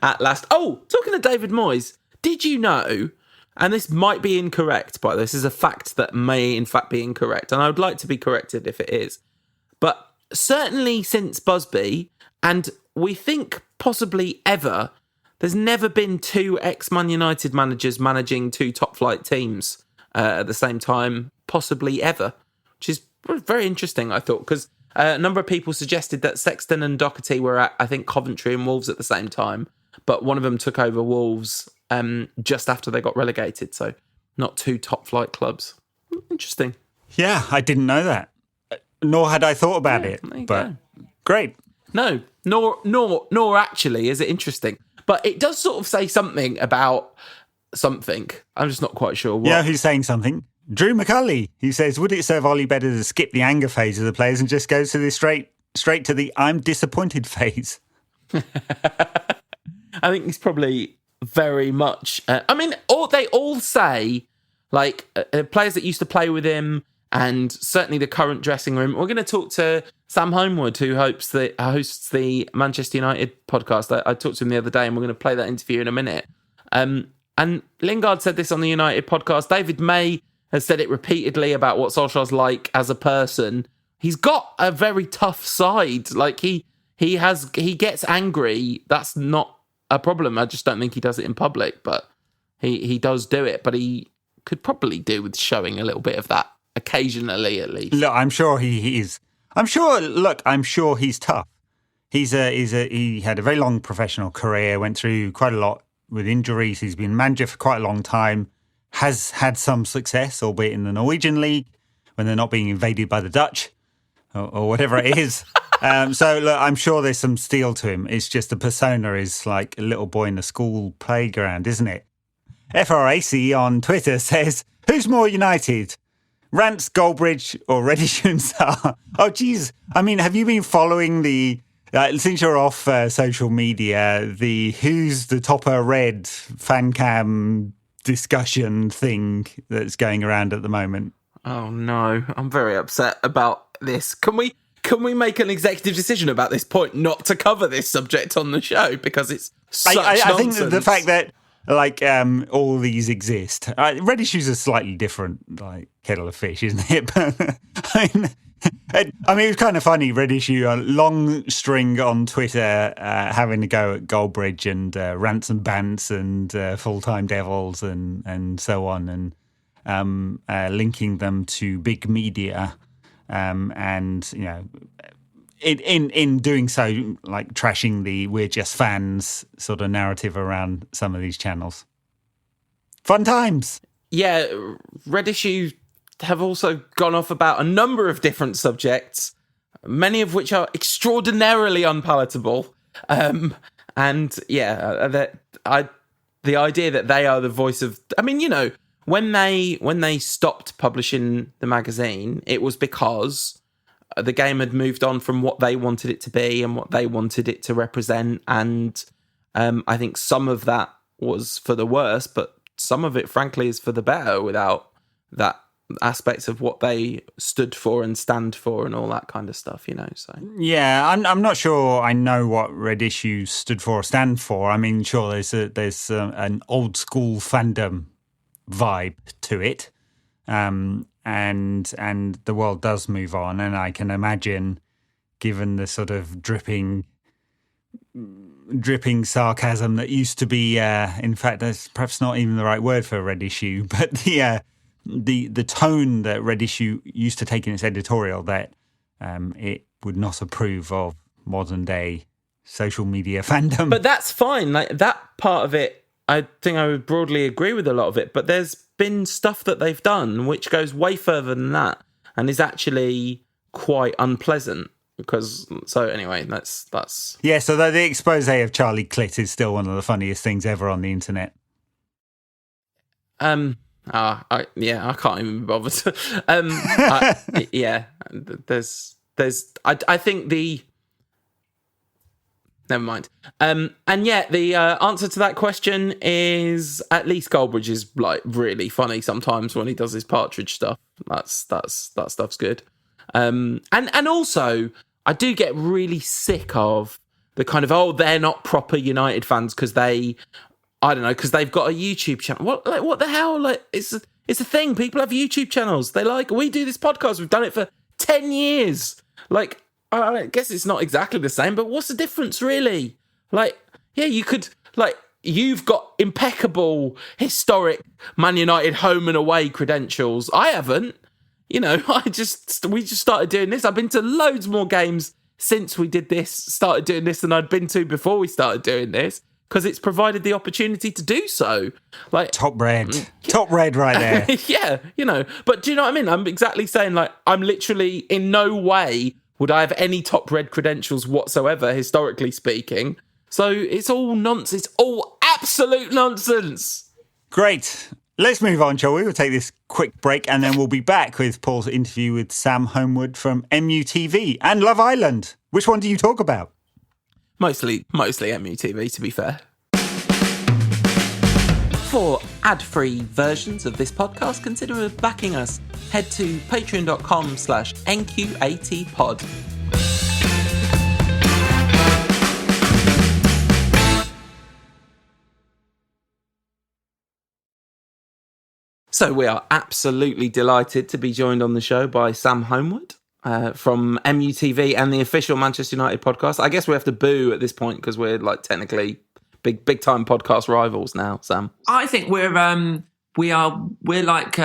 At last. Oh, talking to David Moyes, did you know, and this might be incorrect, but this is a fact that may in fact be incorrect, and I would like to be corrected if it is, but certainly since Busby, and we think possibly ever, there's never been two ex-Man United managers managing two top-flight teams at the same time, possibly ever, which is very interesting, I thought, because a number of people suggested that Sexton and Doherty were at, I think, Coventry and Wolves at the same time, but one of them took over Wolves just after they got relegated, so not two top-flight clubs. Interesting. Yeah, I didn't know that, nor had I thought about it, but great. No, nor actually is it interesting, but it does sort of say something about something. I'm just not quite sure what. Yeah, who's saying something? Drew McCulley. He says, would it serve Ollie better to skip the anger phase of the players and just go to the straight to the I'm disappointed phase? I think he's probably very much... I mean, they all say, like, players that used to play with him and certainly the current dressing room. We're going to talk to Sam Homewood, who hosts the Manchester United podcast. I talked to him the other day, and we're going to play that interview in a minute. And Lingard said this on the United podcast. David May has said it repeatedly about what Solskjaer's like as a person. He's got a very tough side. Like he gets angry. That's not a problem. I just don't think he does it in public, but he does do it. But he could probably do with showing a little bit of that occasionally, at least. Look, I'm sure he is I'm sure he's tough. He had a very long professional career, went through quite a lot with injuries. He's been manager for quite a long time, has had some success, albeit in the Norwegian league when they're not being invaded by the Dutch or whatever it is. So look, I'm sure there's some steel to him. It's just the persona is like a little boy in the school playground, isn't it? FRAC on Twitter says, who's more United? Rance, Goldbridge or Reddish and Sarr? Oh, geez. I mean, have you been following the, since you're off social media, the who's the topper red fan cam discussion thing that's going around at the moment? Oh, no. I'm very upset about this. Can we make an executive decision about this point not to cover this subject on the show? Because it's such nonsense. I think the fact that all these exist. Reddish is a slightly different kettle of fish, isn't it? But I mean, it was kind of funny. Reddish, a long string on Twitter, having a go at Goldbridge and Rants and Bants and Full-Time Devils and so on, and linking them to big media, and in doing so, trashing the "we're just fans" sort of narrative around some of these channels. Fun times. Yeah, Reddish have also gone off about a number of different subjects, many of which are extraordinarily unpalatable. The idea that they are the voice of, I mean, when they stopped publishing the magazine, it was because the game had moved on from what they wanted it to be and what they wanted it to represent. And I think some of that was for the worse, but some of it, frankly, is for the better without that aspect of what they stood for and stand for and all that kind of stuff, so. Yeah, I'm not sure I know what Red Issue stood for or stand for. I mean, sure, there's an old school fandom vibe to it. And the world does move on, and I can imagine, given the sort of dripping sarcasm that used to be, in fact, that's perhaps not even the right word for Red Issue, but the tone that Red Issue used to take in its editorial, that it would not approve of modern day social media fandom. But that's fine. That part of it, I think I would broadly agree with a lot of it, but there's been stuff that they've done which goes way further than that and is actually quite unpleasant. Anyway, that's yeah. So the expose of Charlie Clit is still one of the funniest things ever on the internet. I can't even be bothered. I think the. Never mind. And yet the answer to that question is at least Goldbridge is really funny sometimes when he does his partridge stuff. That stuff's good. And also I do get really sick of the kind of they're not proper United fans because they've got a YouTube channel. What the hell? It's a thing. People have YouTube channels. We do this podcast. We've done it for 10 years. I guess it's not exactly the same, but what's the difference, really? You could, you've got impeccable, historic Man United home and away credentials. I haven't. We just started doing this. I've been to loads more games since we started doing this than I'd been to before we started doing this, because it's provided the opportunity to do so. Top red right there. Yeah, but do you know what I mean? I'm exactly saying, I'm literally in no way would I have any top red credentials whatsoever, historically speaking. So it's all nonsense. It's all absolute nonsense. Great. Let's move on, shall we? We'll take this quick break and then we'll be back with Paul's interview with Sam Homewood from MUTV and Love Island. Which one do you talk about? Mostly MUTV, to be fair. For ad-free versions of this podcast, consider backing us. Head to patreon.com/NQATpod. So we are absolutely delighted to be joined on the show by Sam Homewood from MUTV and the official Manchester United podcast. I guess we have to boo at this point because we're technically big time podcast rivals now, Sam. I think we're like Sam. We're like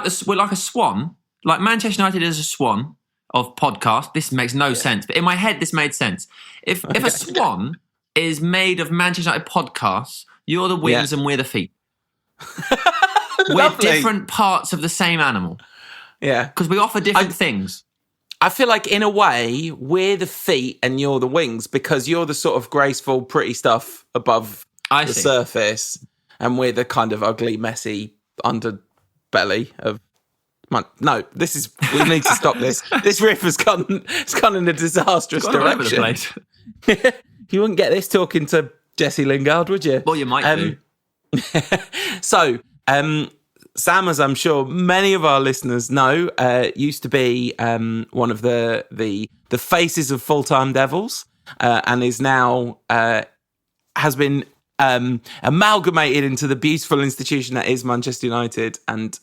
a swan. Like Manchester United is a swan, of podcast. This makes no sense, but in my head, this made sense. If a swan is made of Manchester United podcasts, you're the wings and we're the feet. We're different parts of the same animal. Yeah. Because we offer different things. I feel like, in a way, we're the feet and you're the wings, because you're the sort of graceful, pretty stuff above the surface, and we're the kind of ugly, messy underbelly of... No, we need to stop this. This riff has gone in a disastrous direction. All over the place. You wouldn't get this talking to Jesse Lingard, would you? Well, you might do. So, Sam, as I'm sure many of our listeners know, used to be one of the faces of Full-Time Devils, and is now has been amalgamated into the beautiful institution that is Manchester United, and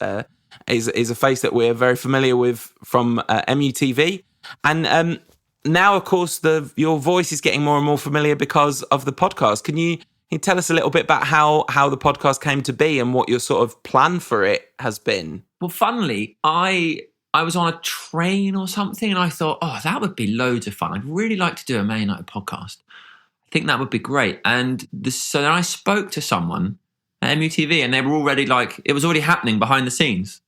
is a face that we're very familiar with from MUTV. And now, of course, your voice is getting more and more familiar because of the podcast. Can you tell us a little bit about how the podcast came to be and what your sort of plan for it has been? Well, funnily, I was on a train or something, and I thought, that would be loads of fun. I'd really like to do a Man United podcast. I think that would be great. And so then I spoke to someone at MUTV, and they were already it was already happening behind the scenes.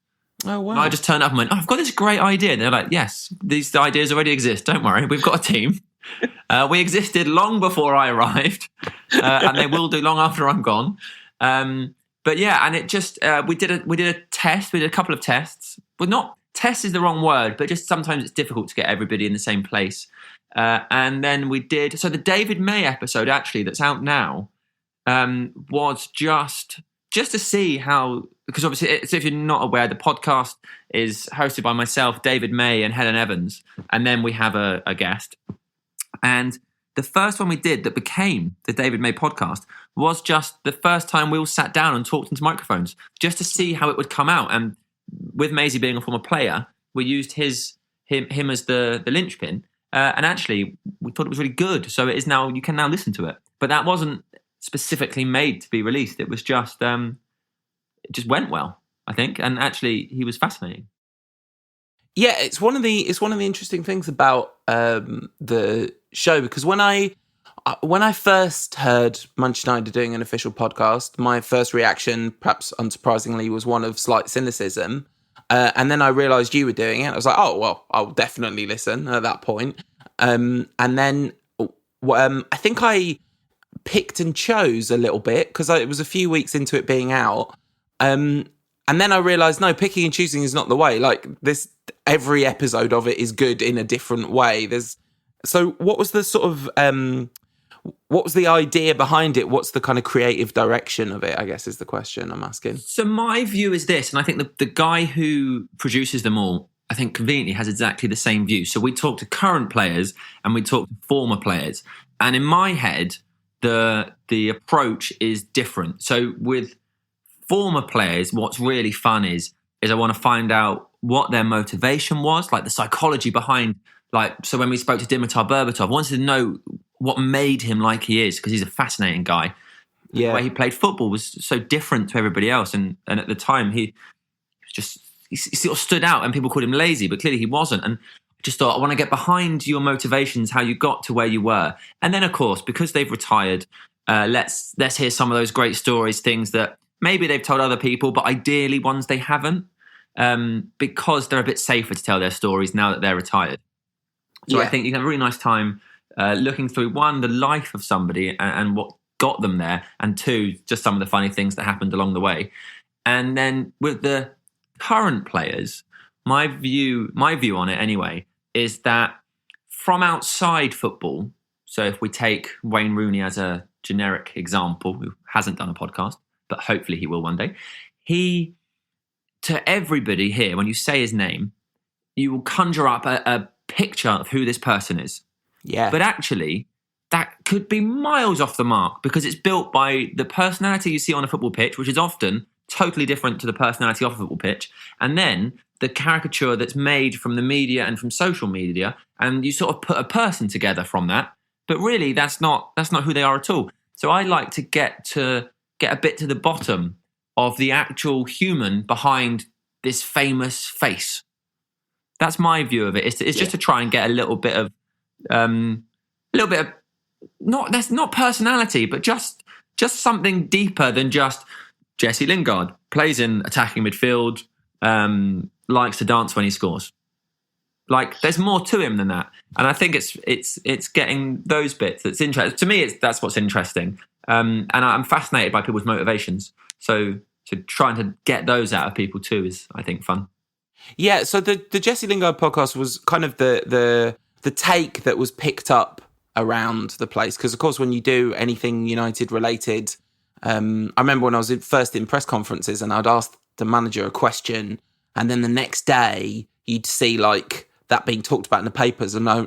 Oh, wow. And I just turned up and went, I've got this great idea. And they're like, yes, these ideas already exist. Don't worry, we've got a team. We existed long before I arrived, and they will do long after I'm gone. But yeah, and it just we did a test. We did a couple of tests. Well, not test is the wrong word, but just sometimes it's difficult to get everybody in the same place. And then we did. So the David May episode, actually, that's out now, was just to see how. Because obviously, if you're not aware, the podcast is hosted by myself, David May, and Helen Evans, and then we have a guest. And the first one we did that became the David May podcast was just the first time we all sat down and talked into microphones, just to see how it would come out. And with Maisie being a former player, we used him as the linchpin. And actually, we thought it was really good. So it is now, you can now listen to it. But that wasn't specifically made to be released. It was just... it just went well, I think, and actually he was fascinating. Yeah, it's one of the interesting things about the show, because when I first heard Manchester United doing an official podcast, my first reaction, perhaps unsurprisingly, was one of slight cynicism, and then I realised you were doing it. I was like, oh well, I'll definitely listen at that point. And then I think I picked and chose a little bit, because it was a few weeks into it being out. And then I realised, no, picking and choosing is not the way. Every episode of it is good in a different way. So what was the sort of, what was the idea behind it? What's the kind of creative direction of it, I guess, is the question I'm asking. So my view is this, and I think the guy who produces them all, I think conveniently has exactly the same view. So we talk to current players and we talk to former players. And in my head, the approach is different. So with former players, what's really fun is I want to find out what their motivation was, like the psychology behind, so when we spoke to Dimitar Berbatov, I wanted to know what made him like he is, because he's a fascinating guy. Yeah. The way he played football was so different to everybody else. And at the time, he sort of stood out, and people called him lazy, but clearly he wasn't. And I just thought, I want to get behind your motivations, how you got to where you were. And then, of course, because they've retired, let's hear some of those great stories, things that maybe they've told other people, but ideally ones they haven't, because they're a bit safer to tell their stories now that they're retired. So I think you can have a really nice time looking through, one, the life of somebody and what got them there, and two, just some of the funny things that happened along the way. And then with the current players, my view on it anyway, is that from outside football, so if we take Wayne Rooney as a generic example, who hasn't done a podcast, but hopefully he will one day, to everybody here, when you say his name, you will conjure up a picture of who this person is. Yeah. But actually, that could be miles off the mark, because it's built by the personality you see on a football pitch, which is often totally different to the personality off a football pitch, and then the caricature that's made from the media and from social media, and you sort of put a person together from that. But really, that's not who they are at all. So I like to get a bit to the bottom of the actual human behind this famous face. That's my view of it. It's just to try and get a little bit of that's not personality, but just something deeper than just Jesse Lingard plays in attacking midfield, likes to dance when he scores. Like, there's more to him than that, and I think it's getting those bits that's interesting. To me, that's what's interesting, and I'm fascinated by people's motivations. So trying to get those out of people too is, I think, fun. Yeah, so the Jesse Lingard podcast was kind of the take that was picked up around the place, because of course when you do anything United related, I remember when I was first in press conferences and I'd ask the manager a question, and then the next day you'd see like that being talked about in the papers, and I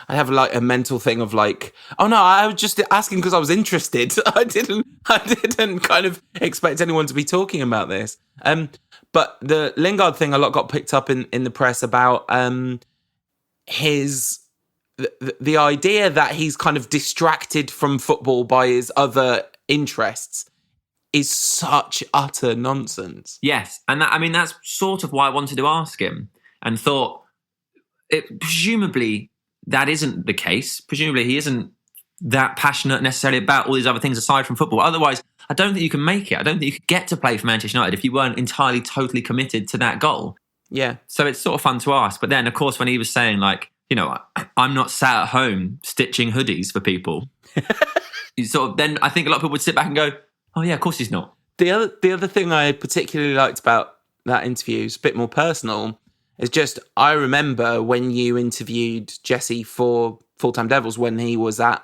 have like a mental thing of like, oh no, I was just asking because I was interested. I didn't kind of expect anyone to be talking about this. But the Lingard thing, a lot got picked up in the press about the idea that he's kind of distracted from football by his other interests is such utter nonsense. Yes, and that's sort of why I wanted to ask him, and thought presumably that isn't the case. Presumably he isn't that passionate necessarily about all these other things aside from football. Otherwise, I don't think you can make it. I don't think you could get to play for Manchester United if you weren't entirely, totally committed to that goal. Yeah. So it's sort of fun to ask. But then, of course, when he was saying, like, I'm not sat at home stitching hoodies for people, then I think a lot of people would sit back and go, oh yeah, of course he's not. The other thing I particularly liked about that interview is a bit more personal. It's just, I remember when you interviewed Jesse for Full-Time Devils when he was at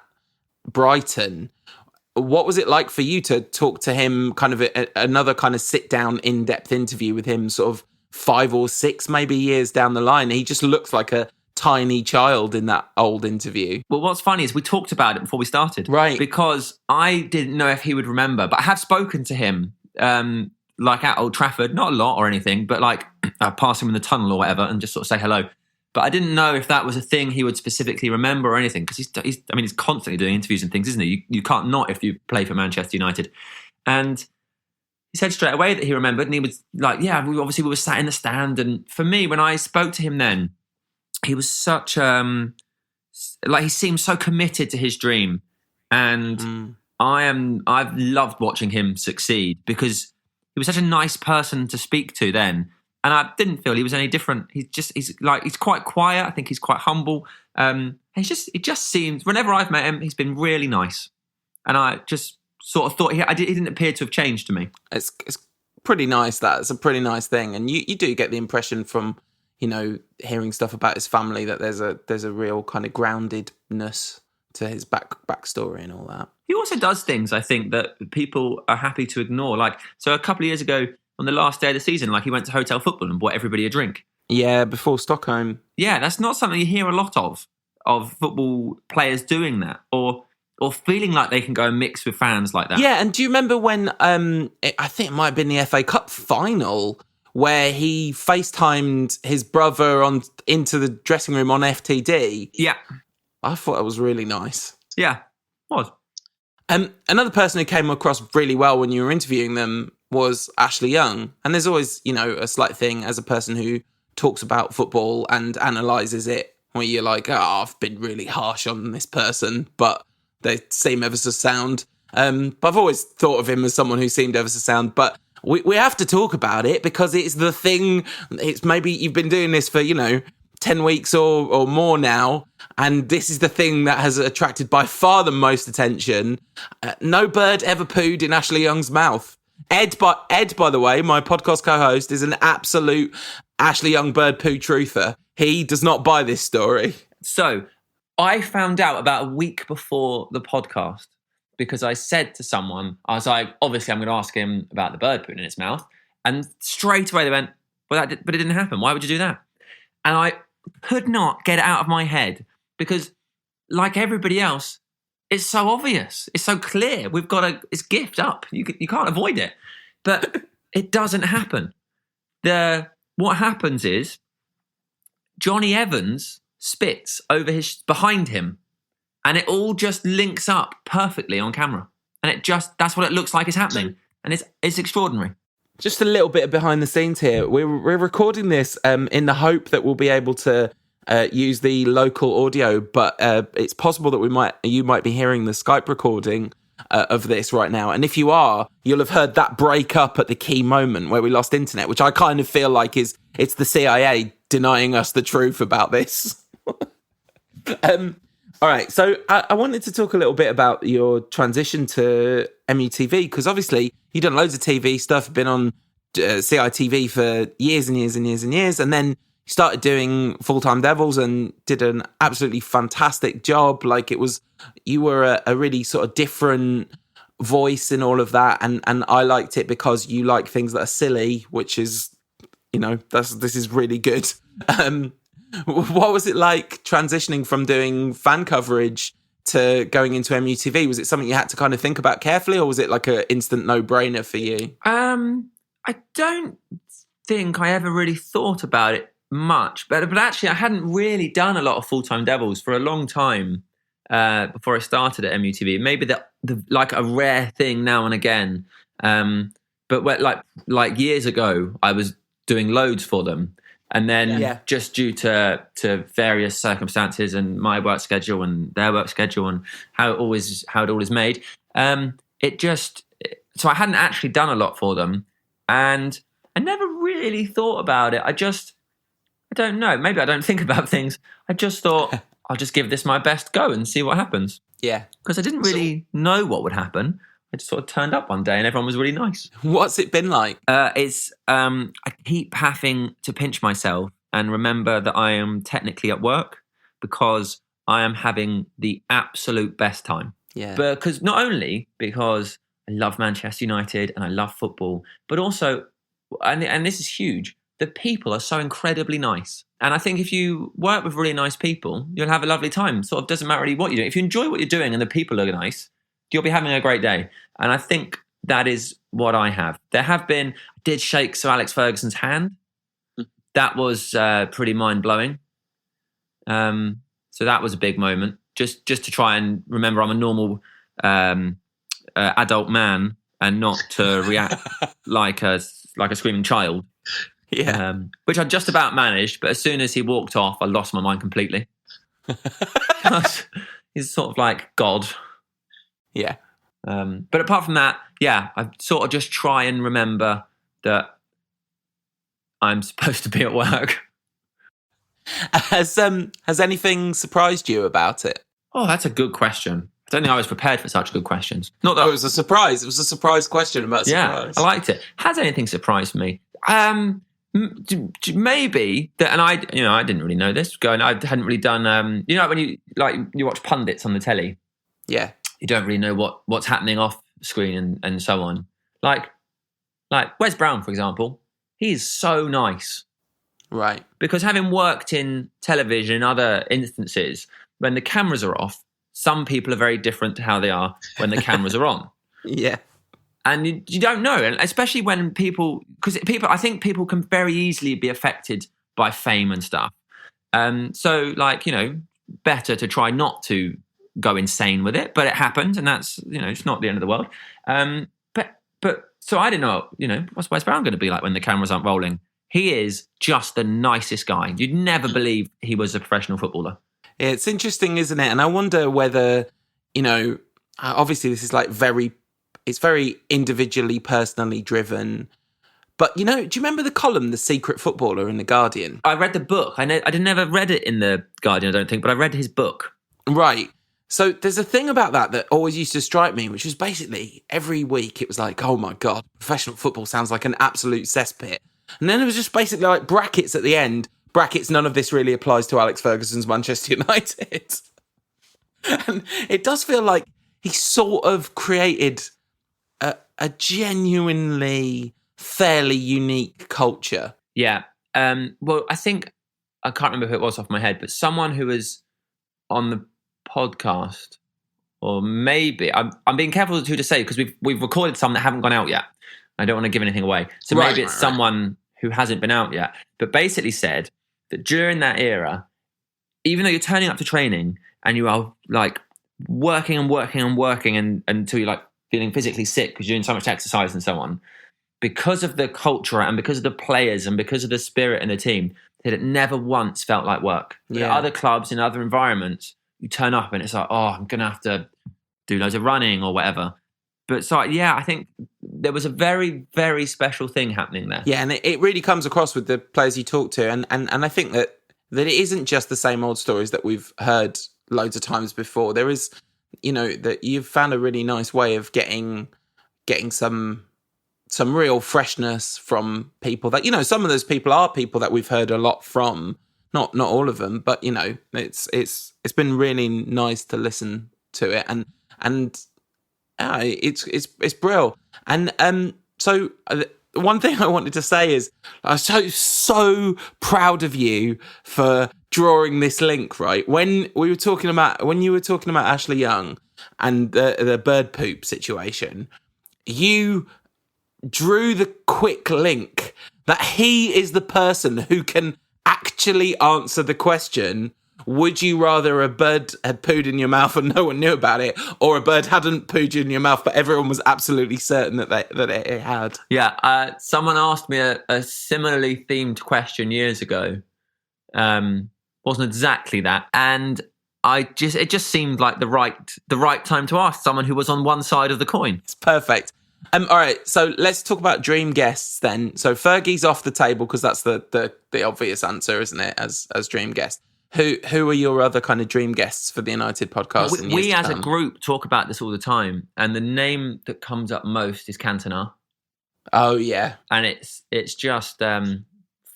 Brighton. What was it like for you to talk to him, kind of another kind of sit-down, in-depth interview with him, sort of 5 or 6 maybe years down the line? He just looks like a tiny child in that old interview. Well, what's funny is we talked about it before we started. Right. Because I didn't know if he would remember, but I have spoken to him, like at Old Trafford, not a lot or anything, but like pass him in the tunnel or whatever and just sort of say hello. But I didn't know if that was a thing he would specifically remember or anything, because he's constantly doing interviews and things, isn't he? You can't not if you play for Manchester United. And he said straight away that he remembered, and he was like, yeah, we were sat in the stand. And for me, when I spoke to him then, he was such, he seemed so committed to his dream. And I've loved watching him succeed, because he was such a nice person to speak to then. And I didn't feel he was any different. He's quite quiet. I think he's quite humble. It just seems, whenever I've met him, he's been really nice. And I just sort of thought he didn't appear to have changed to me. It's pretty nice. It's a pretty nice thing. And you do get the impression from, hearing stuff about his family that there's a real kind of groundedness to his backstory and all that. He also does things, I think, that people are happy to ignore. Like, so a couple of years ago, on the last day of the season, like, he went to Hotel Football and bought everybody a drink. Yeah, before Stockholm. Yeah, that's not something you hear a lot of football players doing that, or feeling like they can go and mix with fans like that. Yeah, and do you remember when, I think it might have been the FA Cup final, where he FaceTimed his brother into the dressing room on FTD? Yeah. I thought it was really nice. Yeah, it was. Another person who came across really well when you were interviewing them was Ashley Young. And there's always, a slight thing as a person who talks about football and analyses it, where you're like, I've been really harsh on this person, but they seem ever so sound. But I've always thought of him as someone who seemed ever so sound. But we have to talk about it, because it's the thing. It's maybe you've been doing this for, 10 weeks or more now, and this is the thing that has attracted by far the most attention. No bird ever pooed in Ashley Young's mouth. Ed, by the way, my podcast co-host, is an absolute Ashley Young bird poo truther. He does not buy this story. So I found out about a week before the podcast, because I said to someone, I was like, obviously I'm going to ask him about the bird pooing in his mouth. And straight away they went, but it didn't happen. Why would you do that? And I could not get it out of my head, because like everybody else, it's so obvious. It's so clear. It's gift up. You can't avoid it. But it doesn't happen. What happens is Johnny Evans spits behind him, and it all just links up perfectly on camera. And that's what it looks like is happening. And it's extraordinary. just a little bit of behind the scenes here. We're recording this in the hope that we'll be able to use the local audio, but it's possible that you might be hearing the Skype recording of this right now. And if you are, you'll have heard that break up at the key moment where we lost internet, which I kind of feel like it's the CIA denying us the truth about this. All right, so I wanted to talk a little bit about your transition to MUTV, because obviously you've done loads of TV stuff, been on CITV for years and years and years and years, and then you started doing Full-Time Devils and did an absolutely fantastic job. Like, you were a really sort of different voice in all of that, and I liked it because you like things that are silly, which is, this is really good. What was it like transitioning from doing fan coverage to going into MUTV? Was it something you had to kind of think about carefully, or was it like an instant no-brainer for you? I don't think I ever really thought about it much, but actually I hadn't really done a lot of Full-Time Devils for a long time before I started at MUTV. Maybe the like a rare thing now and again, but like years ago I was doing loads for them. And then just due to various circumstances and my work schedule and their work schedule and how it always made, so I hadn't actually done a lot for them, and I never really thought about it. I don't know. Maybe I don't think about things. I just thought I'll just give this my best go and see what happens. Yeah, because I didn't really know what would happen. I just sort of turned up one day and everyone was really nice. What's it been like? I keep having to pinch myself and remember that I am technically at work because I am having the absolute best time. Yeah. Because not only because I love Manchester United and I love football, but also, and this is huge, the people are so incredibly nice. And I think if you work with really nice people, you'll have a lovely time. Sort of doesn't matter really what you're doing. If you enjoy what you're doing and the people are nice, you'll be having a great day. And I think that is what I have. I did shake Sir Alex Ferguson's hand. That was pretty mind-blowing. So that was a big moment. Just to try and remember I'm a normal adult man and not to react like a screaming child. Yeah. Which I just about managed, but as soon as he walked off, I lost my mind completely. He's sort of like God. Yeah. But apart from that, I sort of just try and remember that I'm supposed to be at work. Has anything surprised you about it? Oh, that's a good question. I don't think I was prepared for such good questions. Not that it was a surprise. It was a surprise question about surprise. Yeah, I liked it. Has anything surprised me? Maybe that, and I didn't really know this. I hadn't really done. When you watch pundits on the telly. Yeah. You don't really know what's happening off screen and so on. Like Wes Brown, for example, he's so nice. Right. Because having worked in television in other instances, when the cameras are off, some people are very different to how they are when the cameras are on. Yeah. And you don't know, and especially when I think people can very easily be affected by fame and stuff. So better to try not to go insane with it, but it happened, and that's it's not the end of the world. But so I didn't know what's Wes Brown going to be like when the cameras aren't rolling. He is just the nicest guy. You'd never believe he was a professional footballer. Yeah, it's interesting, isn't it? And I wonder whether obviously this is it's very individually, personally driven. But, do you remember the column, The Secret Footballer in The Guardian? I read the book. I never read it in The Guardian, I don't think, but I read his book. Right. So there's a thing about that always used to strike me, which was basically every week it was like, oh my God, professional football sounds like an absolute cesspit. And then it was just basically like brackets at the end. Brackets, none of this really applies to Alex Ferguson's Manchester United. And it does feel like he sort of created a genuinely fairly unique culture. Yeah. Well, I think, I can't remember who it was off my head, but someone who was on the podcast, or maybe, I'm being careful who to say, because we've recorded some that haven't gone out yet. I don't want to give anything away. So maybe it's someone who hasn't been out yet, but basically said that during that era, even though you're turning up to training and you are like working and working and working until you're like feeling physically sick because you're doing so much exercise and so on, because of the culture and because of the players and because of the spirit in the team, that it never once felt like work. Yeah. At other clubs, in other environments, you turn up and it's like, oh, I'm going to have to do loads of running or whatever. But so, yeah, I think there was a very, very special thing happening there. Yeah, and it really comes across with the players you talk to. And I think that it isn't just the same old stories that we've heard loads of times before. There is, that you've found a really nice way of getting some real freshness from people that, some of those people are people that we've heard a lot from. Not all of them, but it's been really nice to listen to it, and it's brilliant. And so one thing I wanted to say is I was so proud of you for drawing this link, right? When you were talking about Ashley Young and the bird poop situation, you drew the quick link that he is the person who can actually answer the question, would you rather a bird had pooed in your mouth and no one knew about it, or a bird hadn't pooed in your mouth but everyone was absolutely certain that it had? Yeah, someone asked me a similarly themed question years ago. Wasn't exactly that, and it just seemed like the right time to ask someone who was on one side of the coin. It's perfect. All right, so let's talk about dream guests then. So Fergie's off the table because that's the obvious answer, isn't it? As dream guest, who are your other kind of dream guests for the United podcast? We as a group talk about this all the time, and the name that comes up most is Cantona. Oh yeah, and it's just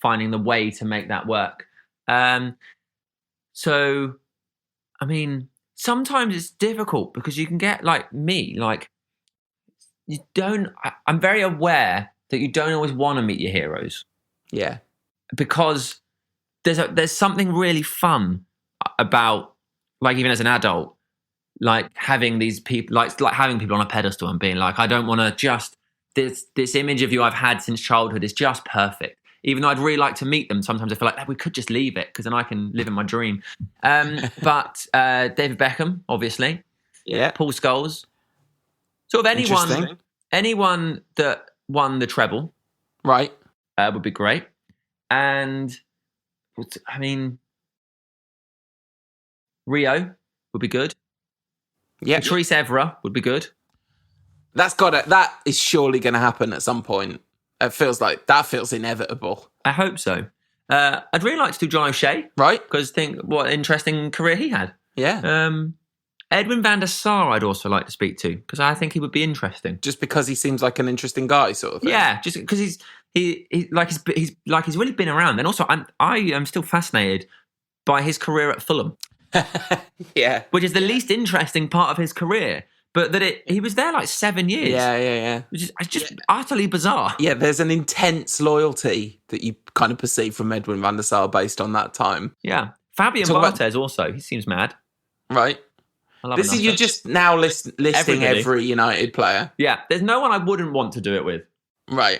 finding the way to make that work. So, I mean, sometimes it's difficult because you can get like me, like. I'm very aware that you don't always want to meet your heroes. Yeah. Because there's something really fun about, like, even as an adult, like having these people, like having people on a pedestal and being like, I don't want to just, this image of you I've had since childhood is just perfect. Even though I'd really like to meet them, sometimes I feel like we could just leave it because then I can live in my dream. But David Beckham, obviously. Yeah. Paul Scholes. Sort of anyone that won the treble, right, would be great. And I mean, Rio would be good. Yeah, Patrice Evra would be good. That is surely going to happen at some point. It feels inevitable. I hope so. I'd really like to do John O'Shea, right? Because think what an interesting career he had. Yeah. Edwin van der Sar I'd also like to speak to because I think he would be interesting. Just because he seems like an interesting guy, sort of thing. Yeah, just because he's really been around, and also I am still fascinated by his career at Fulham. Yeah, which is the least interesting part of his career, but he was there like 7 years. Yeah. Which is just utterly bizarre. Yeah, there's an intense loyalty that you kind of perceive from Edwin van der Sar based on that time. Yeah, Fabian Barthez also. He seems mad. Right. You're just now listing every United player. Yeah, there's no one I wouldn't want to do it with. Right.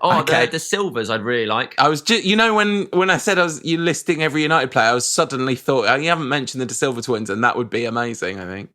Oh, okay. the Silvers I'd really like. I was just, when I said you listing every United player, I was suddenly thought, you haven't mentioned the De Silva twins, and that would be amazing, I think.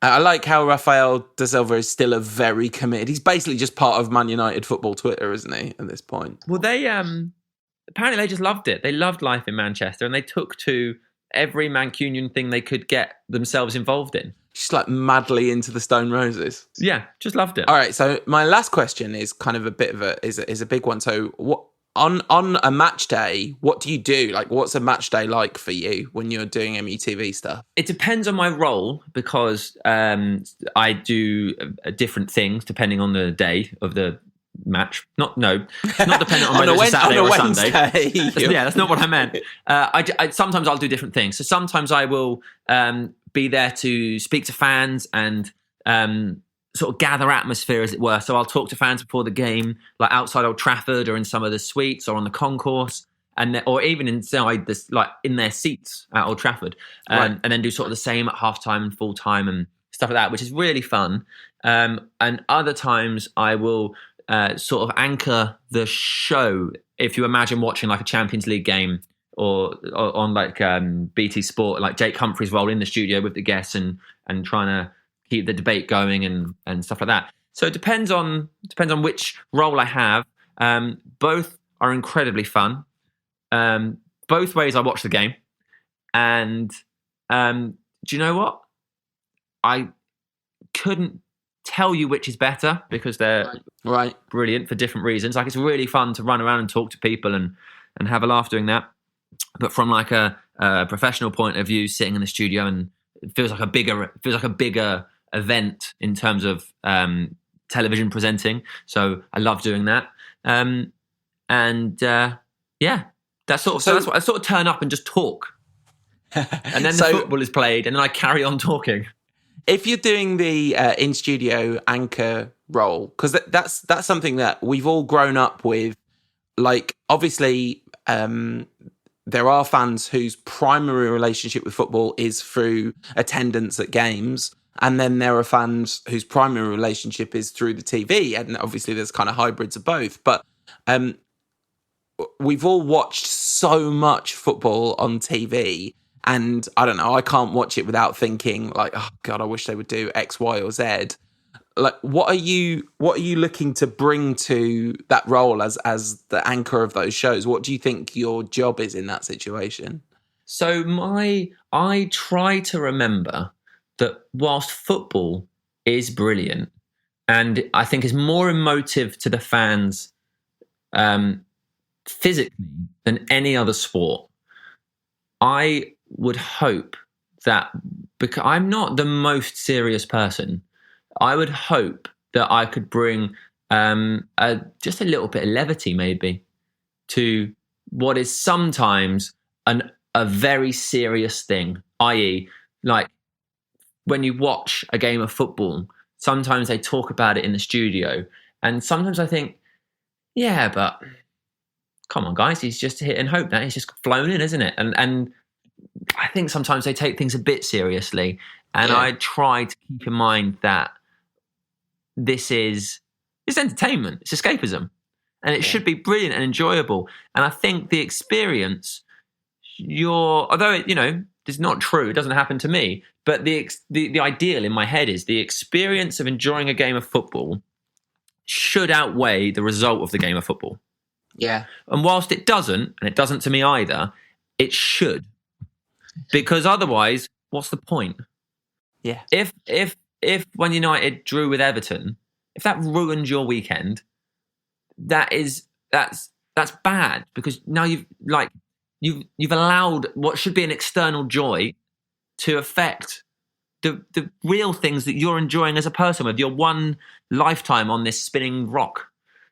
I like how Rafael De Silva is still a very committed. He's basically just part of Man United football Twitter, isn't he, at this point? Well, they apparently they just loved it. They loved life in Manchester, and they took to every Mancunian thing they could get themselves involved in. Just like madly into the Stone Roses. Yeah, just loved it. All right, so my last question is kind of a bit of is a big one. So what on a match day, what do you do? Like, what's a match day like for you when you're doing MUTV stuff? It depends on my role because I do different things depending on the day of the match. Not dependent on whether it's a Saturday or a Sunday. Yeah, that's not what I meant. Sometimes I'll do different things. So sometimes I will be there to speak to fans and sort of gather atmosphere, as it were. So I'll talk to fans before the game, like outside Old Trafford or in some of the suites or on the concourse, or even inside this, like in their seats at Old Trafford, and then do sort of the same at halftime and full time and stuff like that, which is really fun. And other times I will sort of anchor the show. If you imagine watching like a Champions League game or on like BT Sport, like Jake Humphrey's role in the studio with the guests and trying to keep the debate going and stuff like that. So it depends on which role I have. Both are incredibly fun. Both ways I watch the game. And do you know what? I couldn't tell you which is better because they're brilliant for different reasons. Like, it's really fun to run around and talk to people and have a laugh doing that. But from like a professional point of view, sitting in the studio, and it feels like a bigger event in terms of television presenting. So I love doing that. That's what I sort of turn up and just talk. And then the football is played, and then I carry on talking. If you're doing the in-studio anchor role, because that's something that we've all grown up with. Like, obviously, there are fans whose primary relationship with football is through attendance at games, and then there are fans whose primary relationship is through the TV, and obviously there's kind of hybrids of both. But we've all watched so much football on TV. And I don't know, I can't watch it without thinking like, oh God, I wish they would do X, Y, or Z. Like, what are you looking to bring to that role as the anchor of those shows? What do you think your job is in that situation? So I try to remember that whilst football is brilliant and I think is more emotive to the fans physically than any other sport, I would hope that, because I'm not the most serious person, I would hope that I could bring just a little bit of levity maybe to what is sometimes a very serious thing, i.e. like when you watch a game of football, sometimes they talk about it in the studio, and sometimes I think, yeah, but come on guys, he's just hit and hope that he's just flown in, isn't it? And I think sometimes they take things a bit seriously, and I try to keep in mind that it's entertainment, it's escapism, and it should be brilliant and enjoyable. And I think the experience, although it, it's not true, it doesn't happen to me, but the ideal in my head is the experience of enjoying a game of football should outweigh the result of the game of football. Yeah. And whilst it doesn't, and it doesn't to me either, it should. Because otherwise, what's the point? Yeah. If when United drew with Everton, if that ruined your weekend, that's bad, because now you've allowed what should be an external joy to affect the real things that you're enjoying as a person with your one lifetime on this spinning rock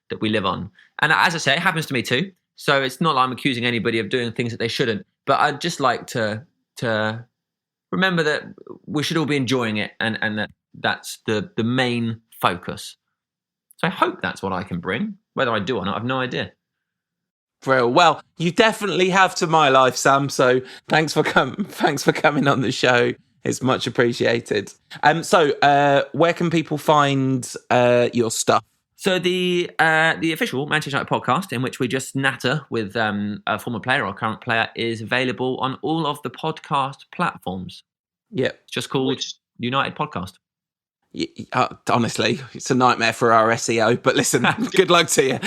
that we live on. And as I say, it happens to me too. So it's not like I'm accusing anybody of doing things that they shouldn't. But I'd just like to remember that we should all be enjoying it, and that's the main focus. So I hope that's what I can bring. Whether I do or not, I've no idea. Well, you definitely have to my life, Sam. So thanks for coming on the show. It's much appreciated. So where can people find your stuff? So the official Manchester United podcast, in which we just natter with a former player or a current player, is available on all of the podcast platforms. Yeah. It's just called United Podcast. Honestly, it's a nightmare for our SEO, but listen, good luck to you.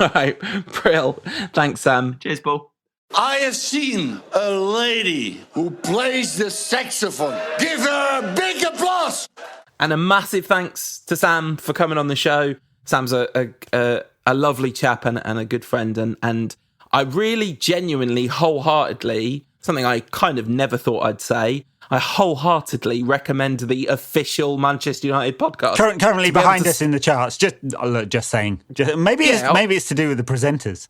All right, Brill. Thanks, Sam. Cheers, Paul. I have seen a lady who plays the saxophone. Give her a big applause. And a massive thanks to Sam for coming on the show. Sam's a lovely chap and a good friend. And I really, genuinely, wholeheartedly, something I kind of never thought I'd say, I wholeheartedly recommend the official Manchester United podcast. Currently behind us in the charts. Just saying. Maybe it's to do with the presenters.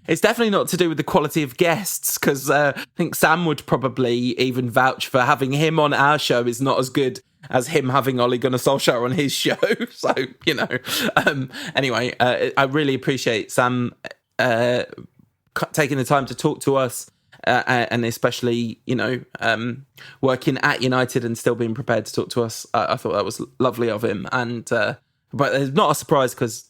It's definitely not to do with the quality of guests, because I think Sam would probably even vouch for having him on our show is not as good as him having Ole Gunnar Solskjaer on his show. So, anyway, I really appreciate Sam taking the time to talk to us, and especially, working at United and still being prepared to talk to us. I thought that was lovely of him. And but it's not a surprise, because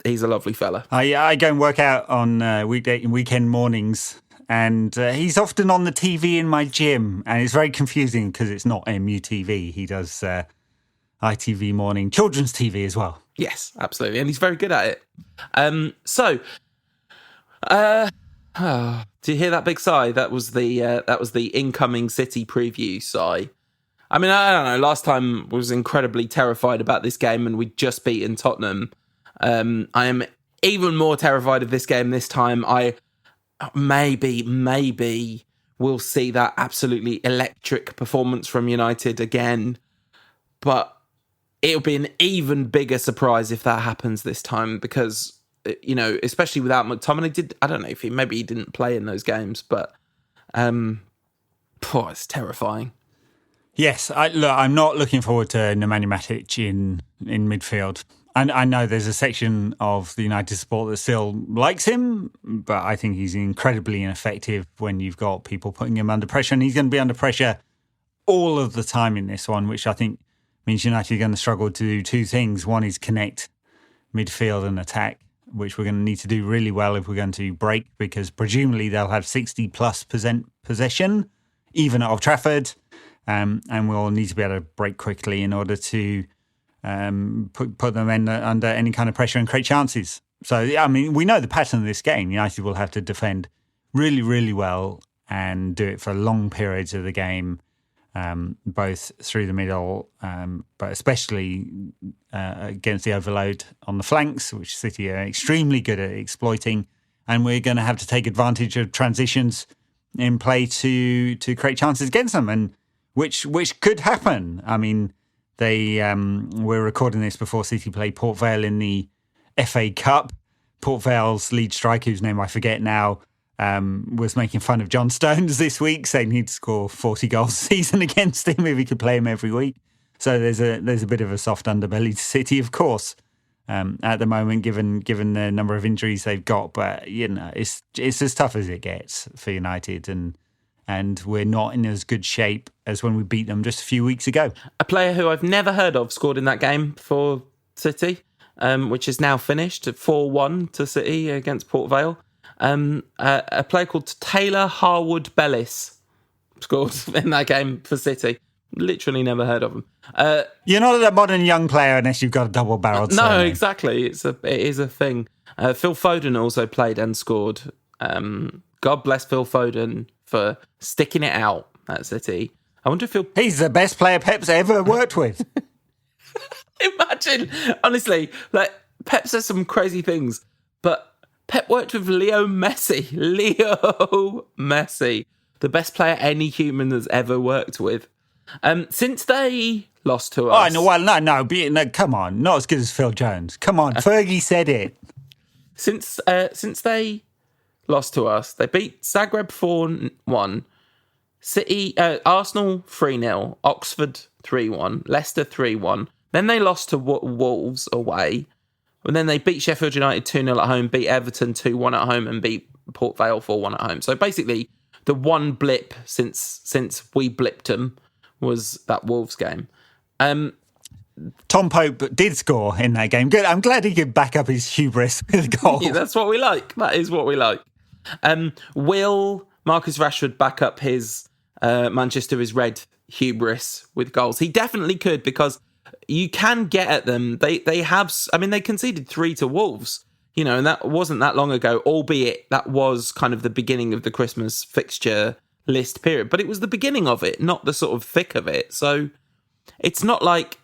he's a lovely fella. I go and work out on weekday and weekend mornings, and he's often on the TV in my gym, and it's very confusing because it's not MUTV. He does ITV morning children's TV as well. Yes, absolutely. And he's very good at it. Do you hear that big sigh? That was the incoming City preview sigh. I mean, I don't know. Last time I was incredibly terrified about this game and we'd just beaten Tottenham. I am even more terrified of this game this time. I maybe we'll see that absolutely electric performance from United again. But it'll be an even bigger surprise if that happens this time because, you know, especially without McTominay. I don't know if he didn't play in those games, but it's terrifying. Yes, I'm not looking forward to Nemanja Matic in midfield. I know there's a section of the United support that still likes him, but I think he's incredibly ineffective when you've got people putting him under pressure, and he's going to be under pressure all of the time in this one, which I think means United are going to struggle to do two things. One is connect midfield and attack, which we're going to need to do really well if we're going to break, because presumably they'll have 60+% possession, even at Old Trafford. And we'll need to be able to break quickly in order to put them under any kind of pressure and create chances. So, I mean, we know the pattern of this game. United will have to defend really, really well and do it for long periods of the game, both through the middle, but especially against the overload on the flanks, which City are extremely good at exploiting. And we're going to have to take advantage of transitions in play to create chances against them. And which could happen. I mean, we're recording this before City play Port Vale in the FA Cup. Port Vale's lead striker, whose name I forget now, was making fun of John Stones this week, saying he'd score 40 goals a season against him if he could play him every week. So there's a bit of a soft underbelly to City, of course, at the moment, given the number of injuries they've got. But you know, it's as tough as it gets for United, and we're not in as good shape as when we beat them just a few weeks ago. A player who I've never heard of scored in that game for City, which is now finished at 4-1 to City against Port Vale. A player called Taylor Harwood Bellis scored in that game for City. Literally never heard of him. You're not a modern young player unless you've got a double-barreled No, surname. exactly. It is a thing. Phil Foden also played and scored. God bless Phil Foden for sticking it out at City. I wonder if he's the best player Pep's ever worked with. Imagine, honestly, like Pep says some crazy things, but Pep worked with Leo Messi, the best player any human has ever worked with. Since they lost to us... No, come on, not as good as Phil Jones. Come on, Fergie said it. Since they lost to us, they beat Zagreb 4-1, City, Arsenal 3-0, Oxford 3-1, Leicester 3-1. Then they lost to Wolves away. And then they beat Sheffield United 2-0 at home, beat Everton 2-1 at home, and beat Port Vale 4-1 at home. So basically, the one blip since we blipped them was that Wolves game. Tom Pope did score in that game. Good. I'm glad he could back up his hubris with a goal. Yeah, that's what we like. That is what we like. Will Marcus Rashford back up his Manchester is red hubris with goals? He definitely could, because you can get at them. They have. I mean, they conceded 3 to Wolves, you know, and that wasn't that long ago. Albeit that was kind of the beginning of the Christmas fixture list period, but it was the beginning of it, not the sort of thick of it. So it's not like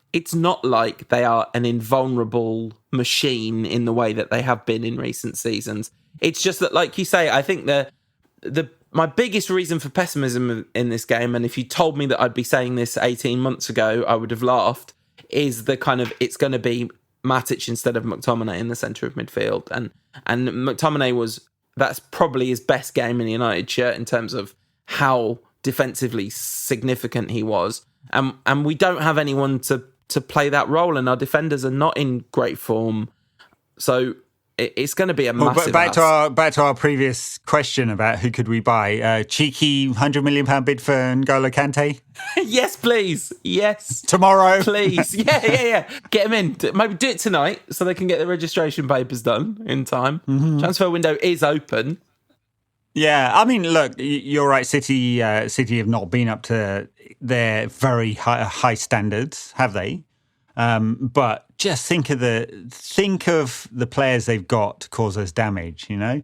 they are an invulnerable machine in the way that they have been in recent seasons. It's just that, like you say, I think my biggest reason for pessimism in this game, and if you told me that I'd be saying this 18 months ago, I would have laughed, is the kind of, it's going to be Matic instead of McTominay in the centre of midfield. And McTominay that's probably his best game in the United shirt in terms of how defensively significant he was. And we don't have anyone to play that role, and our defenders are not in great form. So it's going to be a massive back to our previous question about who could we buy. Cheeky £100 million bid for N'Golo Kante? Yes, please. Yes. Tomorrow? Please. Yeah. Get him in. Maybe do it tonight so they can get the registration papers done in time. Mm-hmm. Transfer window is open. Yeah, I mean, look, you're right. City have not been up to their very high standards, have they? But just think of the players they've got to cause us damage, you know?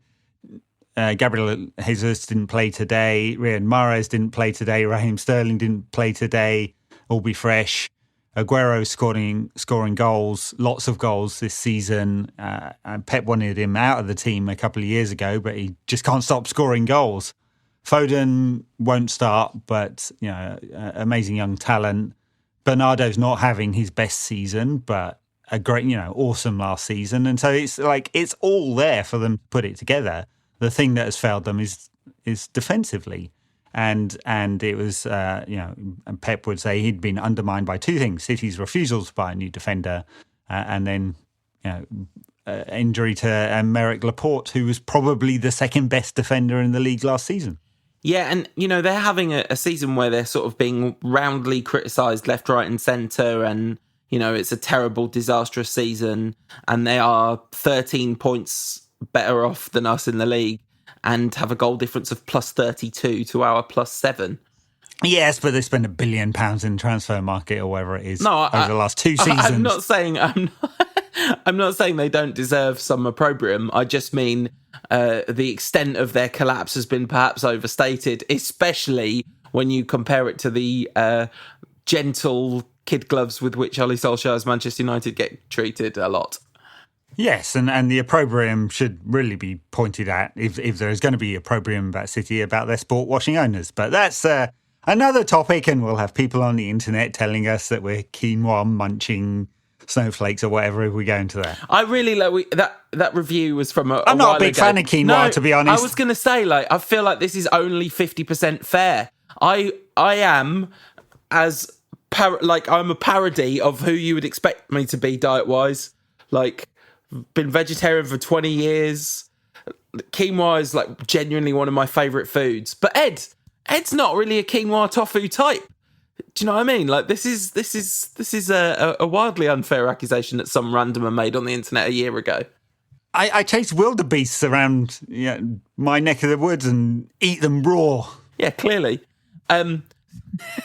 Gabriel Jesus didn't play today. Riyad Mahrez didn't play today. Raheem Sterling didn't play today. All be fresh. Aguero scoring goals, lots of goals this season. And Pep wanted him out of the team a couple of years ago, but he just can't stop scoring goals. Foden won't start, but amazing young talent. Bernardo's not having his best season, but a great, awesome last season. And so it's all there for them to put it together. The thing that has failed them is defensively. And it was, and Pep would say he'd been undermined by two things: City's refusal to buy a new defender, and then, injury to Aymeric Laporte, who was probably the second best defender in the league last season. Yeah, and, they're having a season where they're sort of being roundly criticised left, right and centre, and, it's a terrible, disastrous season, and they are 13 points better off than us in the league, and have a goal difference of plus 32 to our plus 7. Yes, but they spent £1 billion in transfer market or whatever it is over the last 2 seasons. I'm not saying they don't deserve some opprobrium. I just mean the extent of their collapse has been perhaps overstated, especially when you compare it to the gentle kid gloves with which Ole Solskjaer's Manchester United get treated a lot. Yes, and the opprobrium should really be pointed at, if there is going to be opprobrium about City, about their sport washing owners. But that's another topic, and we'll have people on the internet telling us that we're quinoa munching snowflakes or whatever if we go into that. I really like that review was from I'm not a big fan of quinoa, to be honest. I was going to say, I feel like this is only 50% fair. I am I'm a parody of who you would expect me to be diet-wise. Been vegetarian for 20 years. Quinoa is genuinely one of my favourite foods. But Ed's not really a quinoa tofu type. Do you know what I mean? This is a wildly unfair accusation that some randomer made on the internet a year ago. I chase wildebeests around my neck of the woods and eat them raw. Yeah, clearly.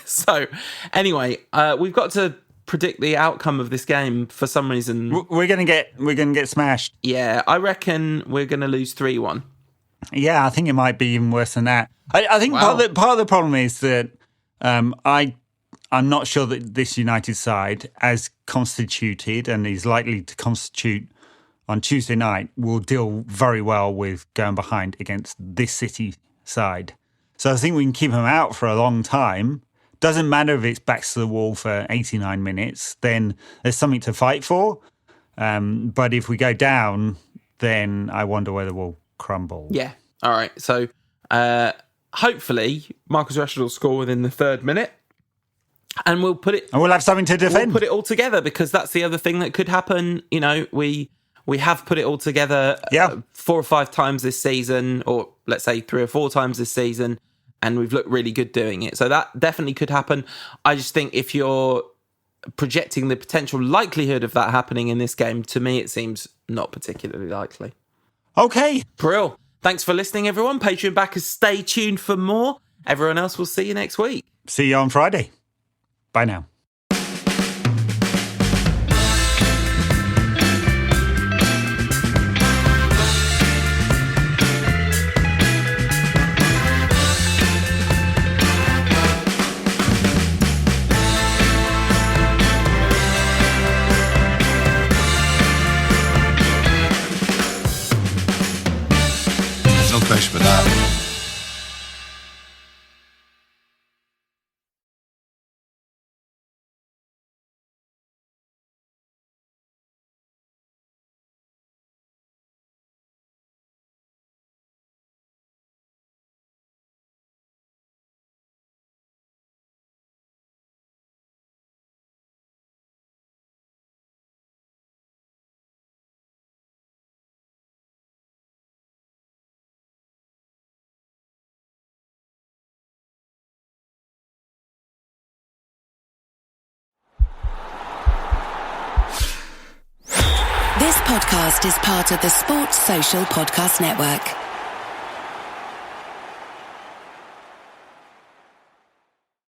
So anyway, we've got to predict the outcome of this game. For some reason we're gonna get smashed. Yeah, I reckon we're gonna lose 3-1. Yeah, I think it might be even worse than that. I think part of the problem is that I'm not sure that this United side, as constituted and is likely to constitute on Tuesday night, will deal very well with going behind against this City side. So I think we can keep them out for a long time. Doesn't matter if it's backs to the wall for 89 minutes, then there's something to fight for. But if we go down, then I wonder whether we'll crumble. Yeah. All right. So hopefully Marcus Rashford will score within the 3rd minute. And we'll have something to defend. We'll put it all together, because that's the other thing that could happen. We have put it all together 4 or 5 times this season, or let's say 3 or 4 times this season. And we've looked really good doing it. So that definitely could happen. I just think if you're projecting the potential likelihood of that happening in this game, to me, it seems not particularly likely. Okay. Brill. Thanks for listening, everyone. Patreon backers, stay tuned for more. Everyone else, will see you next week. See you on Friday. Bye now. Question with that. This podcast is part of the Sports Social Podcast Network.